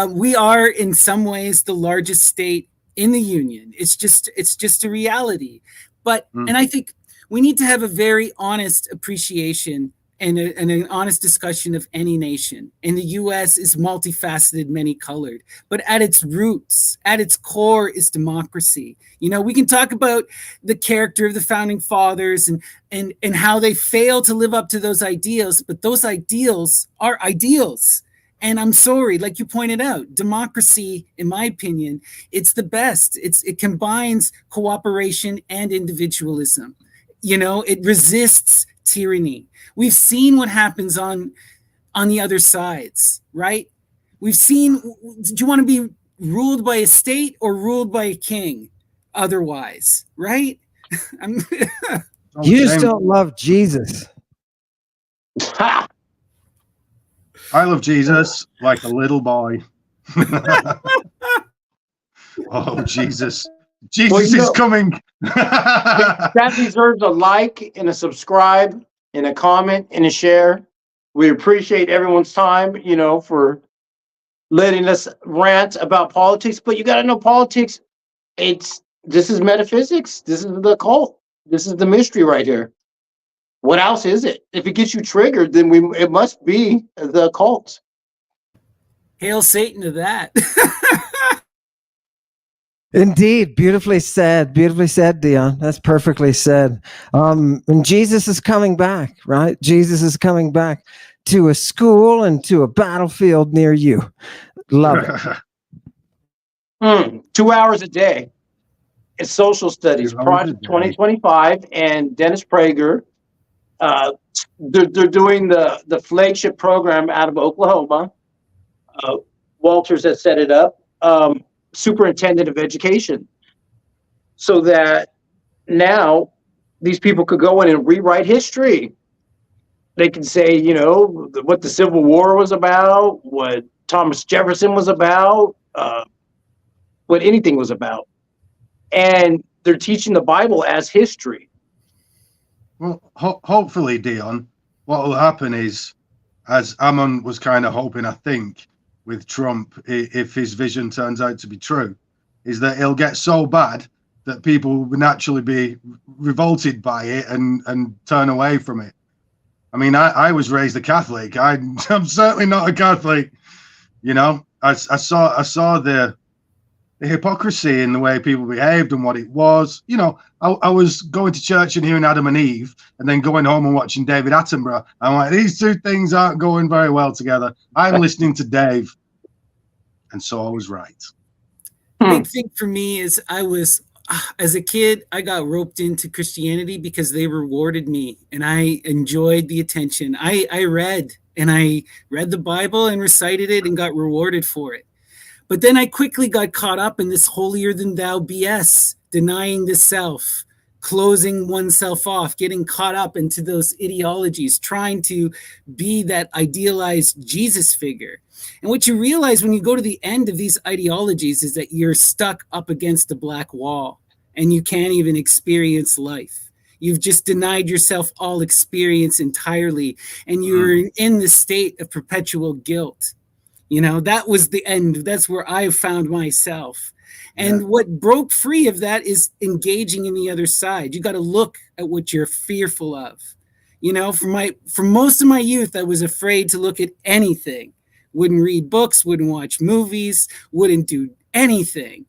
we are in some ways the largest state in the union. It's just a reality. But and I think we need to have a very honest appreciation and an honest discussion of any nation. And the US is multifaceted, many colored, but at its roots, at its core is democracy. You know, we can talk about the character of the founding fathers and how they failed to live up to those ideals, but those ideals are ideals. And I'm sorry, like you pointed out, democracy, in my opinion, it's the best. It combines cooperation and individualism. You know, it resists tyranny. We've seen what happens on the other sides, right? We've seen, do you want to be ruled by a state or ruled by a king otherwise, right? You just don't love Jesus. I love Jesus like a little boy. Oh, Jesus. Jesus is coming. That deserves a like and a subscribe and a comment and a share. We appreciate everyone's time, you know, for letting us rant about politics. But you got to know politics. This is metaphysics. This is the occult. This is the mystery right here. What else is it? If it gets you triggered, then it must be the occult. Hail Satan to that. Indeed, beautifully said, Dion. That's perfectly said. And Jesus is coming back, right? Jesus is coming back to a school and to a battlefield near you. Love it. 2 hours a day. It's social studies, Project 2025, and Dennis Prager. They're doing the flagship program out of Oklahoma. Walters has set it up. Superintendent of education, so that now these people could go in and rewrite history. They can say, you know, what the Civil War was about, what Thomas Jefferson was about, what anything was about. And they're teaching the Bible as history. Well, hopefully, Dion, what will happen is, as Ammon was kind of hoping, I think, with Trump, if his vision turns out to be true, is that it'll get so bad that people will naturally be revolted by it and turn away from it. I mean, I was raised a Catholic. I'm certainly not a Catholic. You know, I saw hypocrisy in the way people behaved and what it was. You know, I was going to church and hearing Adam and Eve, and then going home and watching David Attenborough. I'm like, these two things aren't going very well together. I'm listening to Dave, and so I was right. Big thing for me is as a kid, I got roped into Christianity because they rewarded me, and I enjoyed the attention. I read the Bible and recited it and got rewarded for it. But then I quickly got caught up in this holier than thou BS, denying the self, closing oneself off, getting caught up into those ideologies, trying to be that idealized Jesus figure. And what you realize when you go to the end of these ideologies is that you're stuck up against a black wall and you can't even experience life. You've just denied yourself all experience entirely, and you're in the state of perpetual guilt. You know, that was the end. That's where I found myself. And what broke free of that is engaging in the other side. You got to look at what you're fearful of. You know, for most of my youth, I was afraid to look at anything. Wouldn't read books, wouldn't watch movies, wouldn't do anything.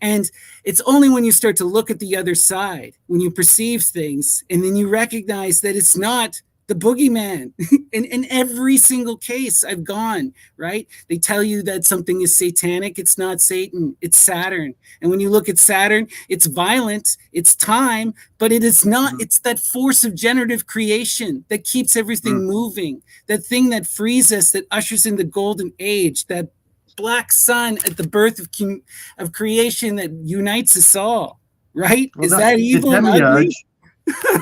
And it's only when you start to look at the other side, when you perceive things, and then you recognize that it's not the boogeyman. In every single case I've gone, right? They tell you that something is satanic. It's not Satan, it's Saturn. And when you look at Saturn, it's violent, it's time, but it is not, it's that force of generative creation that keeps everything moving, that thing that frees us, that ushers in the golden age, that black sun at the birth of creation that unites us all, right? Well, is that evil and ugly?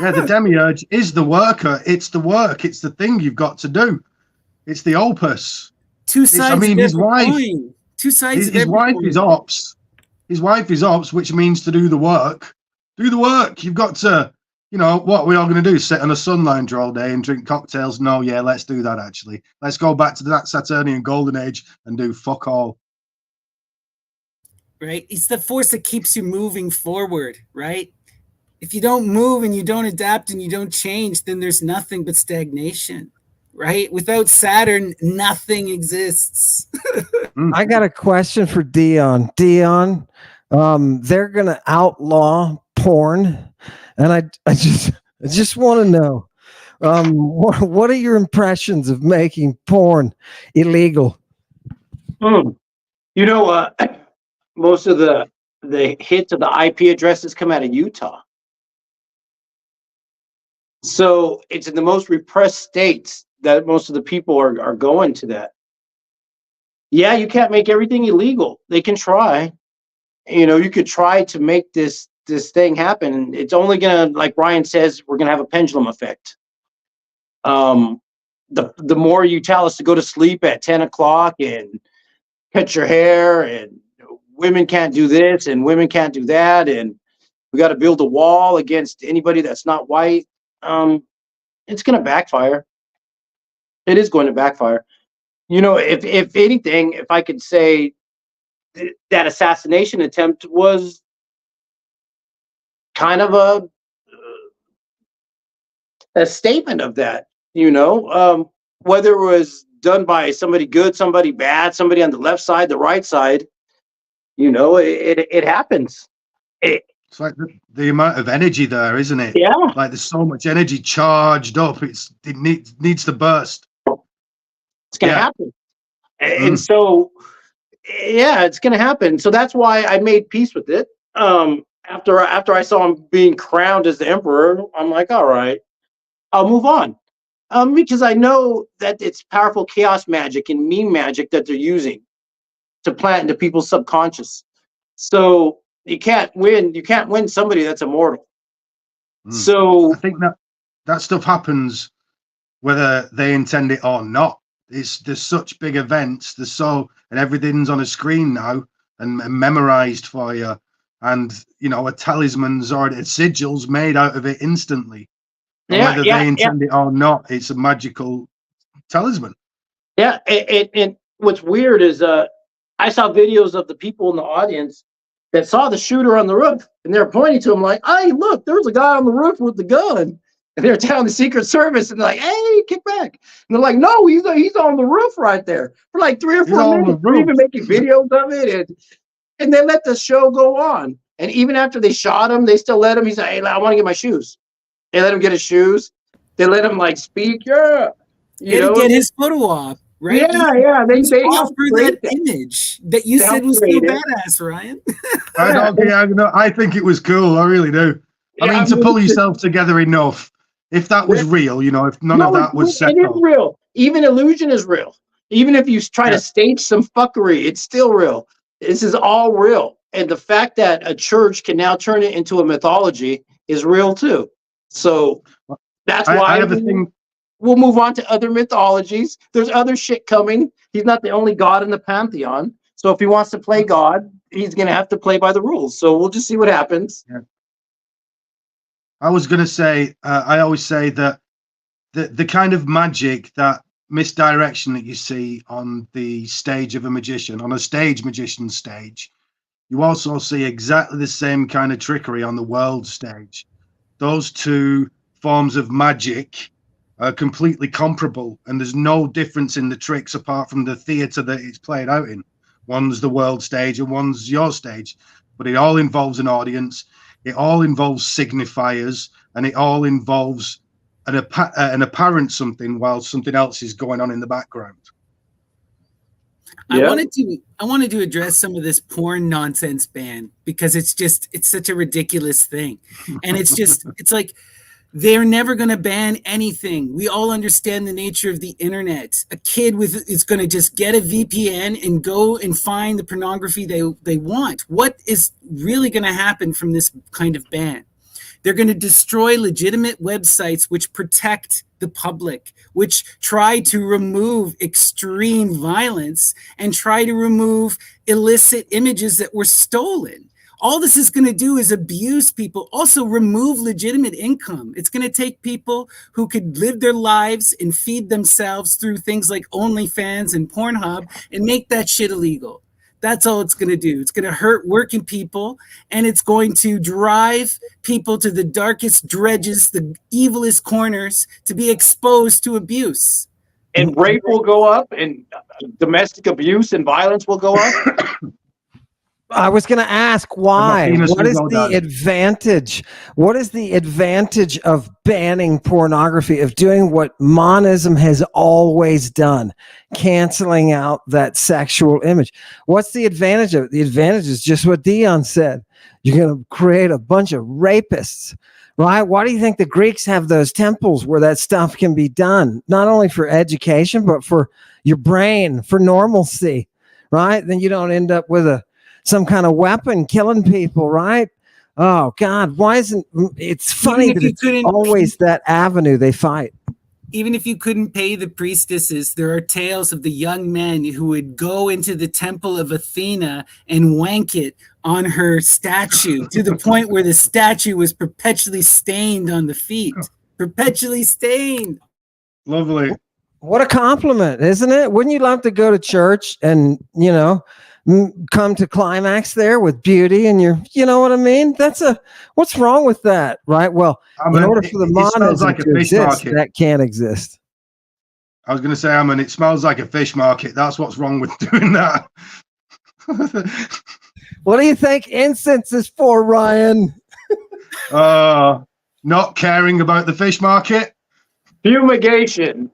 Yeah, the demiurge is the worker. It's the work. It's the thing you've got to do. It's the opus. Two sides. I mean, his wife. Two sides. His wife is ops. His wife is ops, which means to do the work. Do the work. You've got to. You know what we're all going to do? Sit on a sun lounger all day and drink cocktails? No, yeah, let's do that. Actually, let's go back to that Saturnian golden age and do fuck all. Right. It's the force that keeps you moving forward. Right. If you don't move and you don't adapt and you don't change, then there's nothing but stagnation, right? Without Saturn, nothing exists. I got a question for Dion. Dion, they're going to outlaw porn, and I just want to know, what are your impressions of making porn illegal? You know, most of the hits of the IP addresses come out of Utah. So it's in the most repressed states that most of the people are going to that. Yeah, you can't make everything illegal. They can try. You know, you could try to make this thing happen. It's only gonna, like Ryan says, we're gonna have a pendulum effect. The more you tell us to go to sleep at 10 o'clock and cut your hair, and women can't do this and women can't do that, and we got to build a wall against anybody that's not white. It's going to backfire. It is going to backfire. You know, if anything, if I could say that assassination attempt was kind of a statement of that, you know, whether it was done by somebody good, somebody bad, somebody on the left side, the right side, you know, it happens. It's like the amount of energy there, isn't it? Yeah. Like there's so much energy charged up. It needs to burst. It's going to happen. And so, yeah, it's going to happen. So that's why I made peace with it. After I saw him being crowned as the emperor, I'm like, all right, I'll move on. Because I know that it's powerful chaos magic and meme magic that they're using to plant into people's subconscious. So you can't win somebody that's immortal. So I think that stuff happens whether they intend it or not. There's such big events, and everything's on a screen now and memorized for you, and you know, a talisman's or a sigil's made out of it instantly. Whether they intend it or not, it's a magical talisman. Yeah, and what's weird is I saw videos of the people in the audience that saw the shooter on the roof, and they're pointing to him like, "Hey, look, there's a guy on the roof with the gun." And they're telling the Secret Service, and they're like, "Hey, kick back!" And they're like, "No, he's on the roof right there for like 3 or 4 minutes." We're even making videos of it, and And they let the show go on. And even after they shot him, they still let him. He's like, hey, I want to get my shoes. They let him get his shoes. They let him like speak. Yeah. He had to get his photo op, right? Yeah. They offer that image that you said was so badass, Ryan. I think it was cool. I really do. I mean, to pull yourself together enough. If that was real, if none of that was set up. It is real. Even illusion is real. Even if you try to stage some fuckery, it's still real. This is all real. And the fact that a church can now turn it into a mythology is real too. So that's why we'll move on to other mythologies. There's other shit coming. He's not the only god in the pantheon. So if he wants to play God, he's going to have to play by the rules. So we'll just see what happens. Yeah. I was going to say, I always say that the kind of magic, that misdirection that you see on the stage of a magician, on a stage magician's stage, you also see exactly the same kind of trickery on the world stage. Those two forms of magic are completely comparable, and there's no difference in the tricks apart from the theatre that it's played out in. One's the world stage and one's your stage, but it all involves an audience. It all involves signifiers, and it all involves an apparent something while something else is going on in the background. Yeah. I wanted to address some of this porn nonsense ban, because it's such a ridiculous thing. And it's like, they're never going to ban anything. We all understand the nature of the internet. A kid is going to just get a VPN and go and find the pornography they want. What is really going to happen from this kind of ban? They're going to destroy legitimate websites which protect the public, which try to remove extreme violence and try to remove illicit images that were stolen. All this is going to do is abuse people, also remove legitimate income. It's going to take people who could live their lives and feed themselves through things like OnlyFans and Pornhub and make that shit illegal. That's all it's going to do. It's going to hurt working people, and it's going to drive people to the darkest dredges, the evilest corners, to be exposed to abuse. And rape will go up, and domestic abuse and violence will go up. I was going to ask why. What is the advantage? What is the advantage of banning pornography, of doing what monism has always done, canceling out that sexual image? What's the advantage of it? The advantage is just what Dion said. You're going to create a bunch of rapists, right? Why do you think the Greeks have those temples where that stuff can be done? Not only for education, but for your brain, for normalcy, right? Then you don't end up with some kind of weapon killing people, right? Oh God, why isn't it's funny that it's always that avenue they fight? Even if you couldn't pay the priestesses, there are tales of the young men who would go into the temple of Athena and wank it on her statue to the point where the statue was perpetually stained on the feet. Perpetually stained. Lovely. What a compliment, isn't it? Wouldn't you love to go to church and, come to climax there with beauty and you know what I mean? What's wrong with that, right? Well, in order for the monism to exist, that can't exist. I was going to say, it smells like a fish market. That's what's wrong with doing that. What do you think incense is for, Ryan? Not caring about the fish market. Fumigation.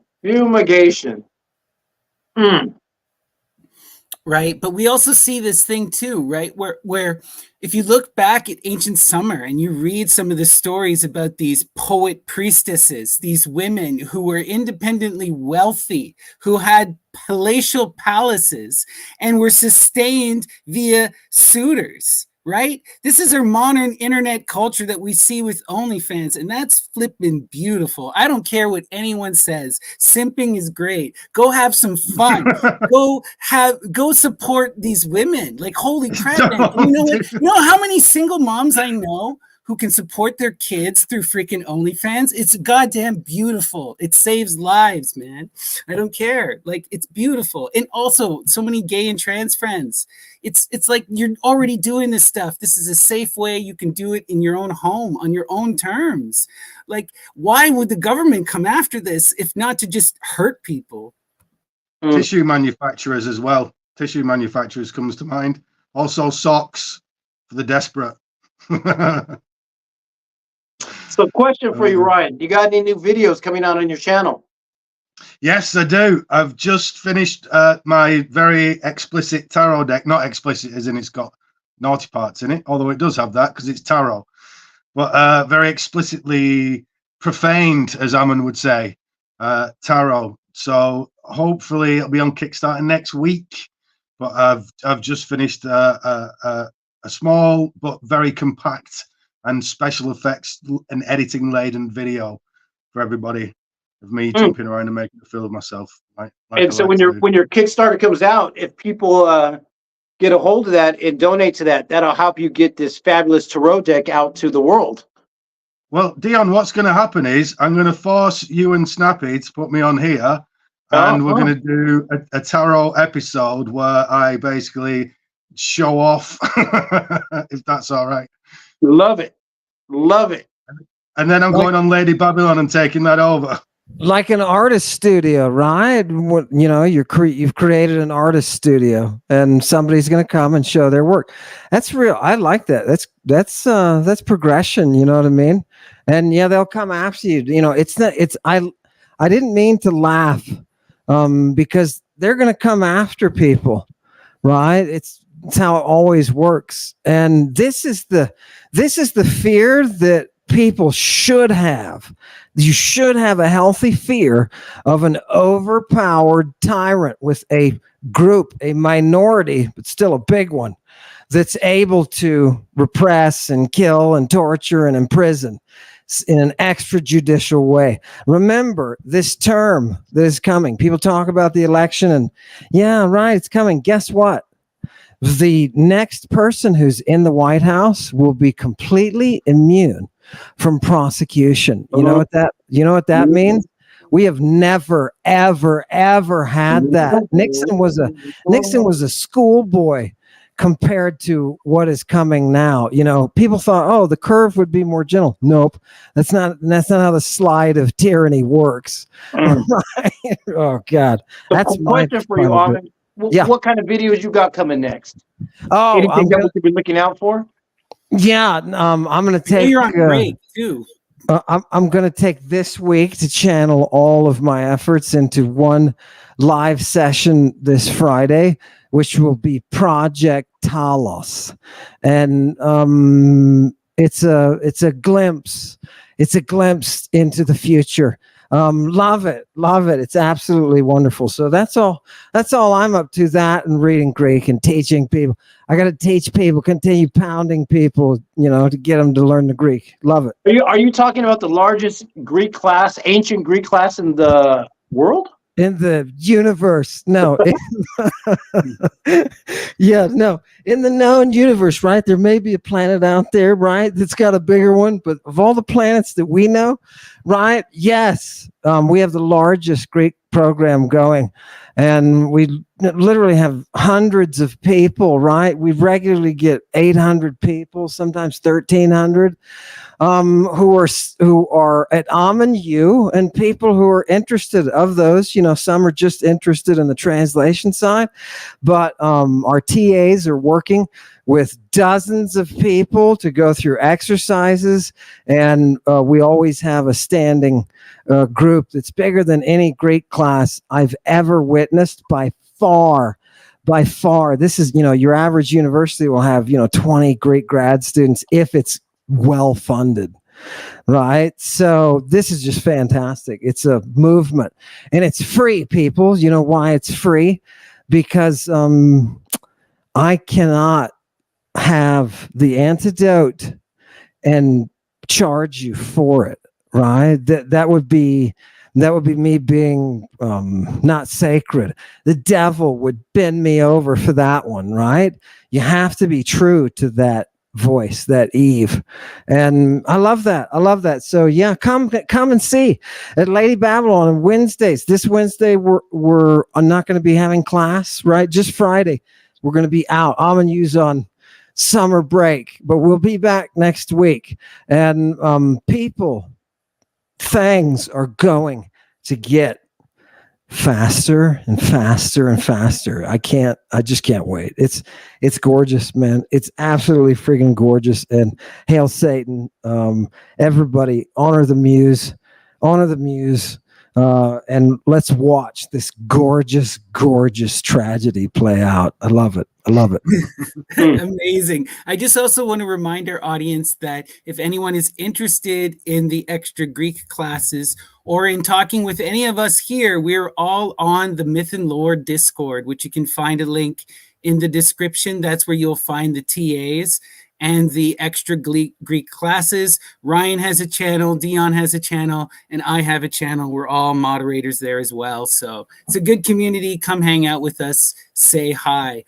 Right, but we also see this thing too, right? Where if you look back at ancient summer and you read some of the stories about these poet priestesses, these women who were independently wealthy, who had palatial palaces and were sustained via suitors, right? This is our modern internet culture that we see with OnlyFans, and that's flipping beautiful. I don't care what anyone says. Simping is great. Go have some fun. Go support these women. Like, holy crap, man. You know what? You know how many single moms I know who can support their kids through freaking OnlyFans? It's goddamn beautiful. It saves lives, man. I don't care. Like, it's beautiful. And also, so many gay and trans friends. It's like you're already doing this stuff. This is a safe way you can do it in your own home, on your own terms. Like, why would the government come after this if not to just hurt people? Tissue manufacturers as well. Tissue manufacturers comes to mind. Also socks for the desperate. So question for you, Ryan. You got any new videos coming out on your channel? Yes, I do. I've just finished my very explicit tarot deck. Not explicit as in it's got naughty parts in it, although it does have that because it's tarot. But very explicitly profaned, as Ammon would say, tarot. So hopefully it'll be on Kickstarter next week. But I've just finished a small but very compact and special effects and editing laden video for everybody of me jumping around and making a feel of myself. And so when your Kickstarter comes out, if people get a hold of that and donate to that, that'll help you get this fabulous tarot deck out to the world. Well, Dion, what's going to happen is I'm going to force you and Snappy to put me on here, and we're going to do a tarot episode where I basically show off, if that's all right. Love it. Love it. And then I'm going on Lady Babylon and taking that over. Like an artist studio, right? You know, you've created an artist studio, and somebody's going to come and show their work. That's real. I like that. That's progression. You know what I mean? And yeah, they'll come after you. You know, I didn't mean to laugh, because they're going to come after people, right? It's how it always works. And this is the fear that people should have. You should have a healthy fear of an overpowered tyrant with a group, a minority, but still a big one, that's able to repress and kill and torture and imprison in an extrajudicial way. Remember this term that is coming. People talk about the election and yeah, right, it's coming. Guess what? The next person who's in the White House will be completely immune from prosecution. You know what that means? We have never, ever, ever had that. Nixon was a schoolboy compared to what is coming now. You know, people thought, oh, the curve would be more gentle. Nope, that's not how the slide of tyranny works. Oh God, that's my question for you, Ammon. What kind of videos you got coming next? Oh, anything that we could be looking out for? Yeah, I'm going to take. You're on break too. I'm going to take this week to channel all of my efforts into one live session this Friday, which will be Project Talos, and it's a glimpse into the future. Love it. It's absolutely wonderful. So that's all I'm up to, that and reading Greek and teaching people. I got to teach people, continue pounding people, you know, to get them to learn the Greek. Love it. Are you talking about the largest Greek class, ancient Greek class in the world? In the universe. No. Yeah, no. In the known universe, right? There may be a planet out there, right, that's got a bigger one. But of all the planets that we know, right? Yes. We have the largest Greek program going. And we literally have hundreds of people, right? We regularly get 800 people, sometimes 1,300. Who are at Ammon U, and people who are interested. Of those, you know, some are just interested in the translation side, but our TAs are working with dozens of people to go through exercises, and we always have a standing group that's bigger than any Greek class I've ever witnessed by far. This is, you know, your average university will have, you know, 20 Greek grad students if it's well funded, right? So this is just fantastic. It's a movement, and it's free, people. You know why it's free? Because I cannot have the antidote and charge you for it, right? That would be me being not sacred. The devil would bend me over for that one, right? You have to be true to that voice, that Eve. And I love that. So yeah, come and see at Lady Babylon on Wednesdays. This Wednesday we're not going to be having class, right? Just Friday we're going to be out. Ammon U's on summer break, but we'll be back next week. And things are going to get faster and faster and faster. I just can't wait. It's gorgeous, man. It's absolutely friggin' gorgeous. And hail Satan. Everybody honor the muse, and let's watch this gorgeous, gorgeous tragedy play out. I love it. Amazing. I just also want to remind our audience that if anyone is interested in the extra Greek classes or in talking with any of us here, we're all on the Myth and Lore Discord, which you can find a link in the description. That's where you'll find the TAs and the extra Greek classes. Ryan has a channel, Dion has a channel, and I have a channel. We're all moderators there as well. So it's a good community. Come hang out with us. Say hi.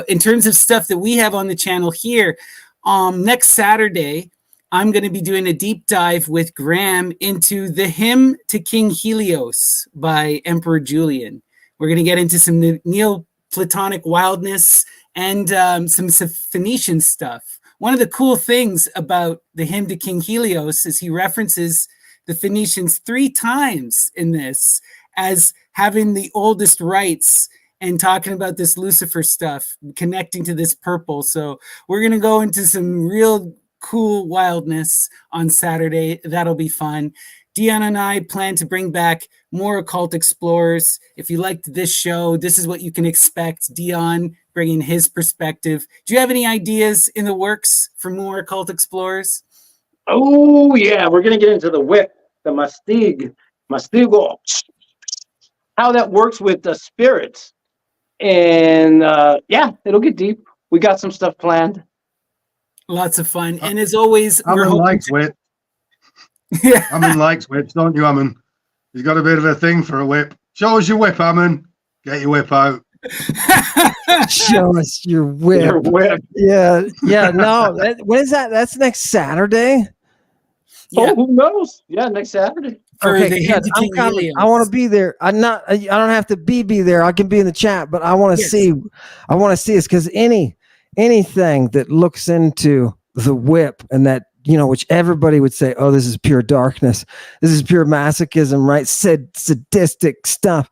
In terms of stuff that we have on the channel here, next Saturday, I'm going to be doing a deep dive with Graham into the Hymn to King Helios by Emperor Julian. We're going to get into some Neoplatonic wildness and some Phoenician stuff. One of the cool things about the Hymn to King Helios is he references the Phoenicians 3 times in this as having the oldest rites and talking about this Lucifer stuff, connecting to this purple. So we're going to go into some real cool wildness on Saturday. That'll be fun. Dion and I plan to bring back more Occult Explorers. If you liked this show, this is what you can expect. Dion bringing his perspective. Do you have any ideas in the works for more Occult Explorers? Oh, yeah. We're going to get into the whip, the mastigo, how that works with the spirits. And yeah, it'll get deep. We got some stuff planned. Lots of fun. And as always, Ammon likes whip. Yeah. Ammon likes whips, don't you, Ammon? He's got a bit of a thing for a whip. Show us your whip, Ammon. Get your whip out. Show us your whip. Your whip. Yeah. No, when is that? That's next Saturday. Yeah. Oh, who knows? Yeah, next Saturday. Okay, good. I want to be there. I don't have to be there. I can be in the chat, but I want to see. I want to see this because anything that looks into the whip and that, which everybody would say, oh, this is pure darkness. This is pure masochism, right? Sadistic stuff.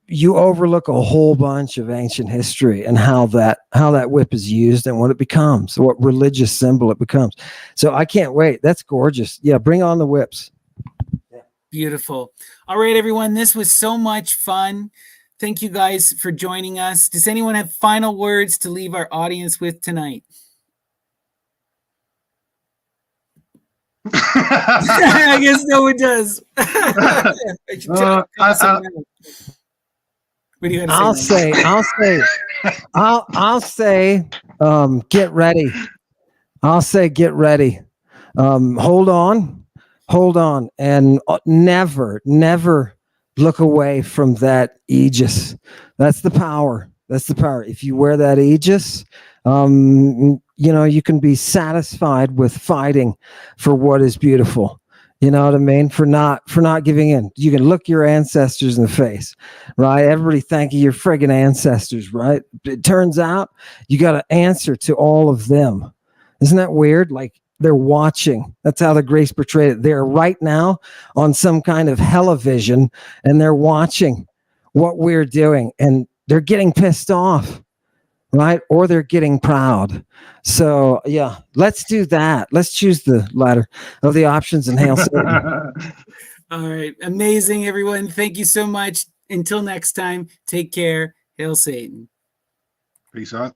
You overlook a whole bunch of ancient history and how that whip is used and what it becomes, what religious symbol it becomes. So I can't wait. That's gorgeous. Yeah, bring on the whips. Beautiful. All right, everyone. This was so much fun. Thank you guys for joining us. Does anyone have final words to leave our audience with tonight? I guess no one does. What do you I'll say, get ready. I'll say, get ready. Hold on, and never look away from that Aegis. That's the power. If you wear that Aegis, you can be satisfied with fighting for what is beautiful. You know what I mean? For not giving in. You can look your ancestors in the face, right? Everybody thanking your friggin' ancestors, right? It turns out you got to answer to all of them. Isn't that weird? Like, they're watching. That's how the Greeks portrayed it. They're right now on some kind of television, and they're watching what we're doing, and they're getting pissed off, right? Or they're getting proud. So yeah, let's do that. Let's choose the latter of the options and hail Satan. All right. Amazing, everyone. Thank you so much. Until next time, take care. Hail Satan. Peace out.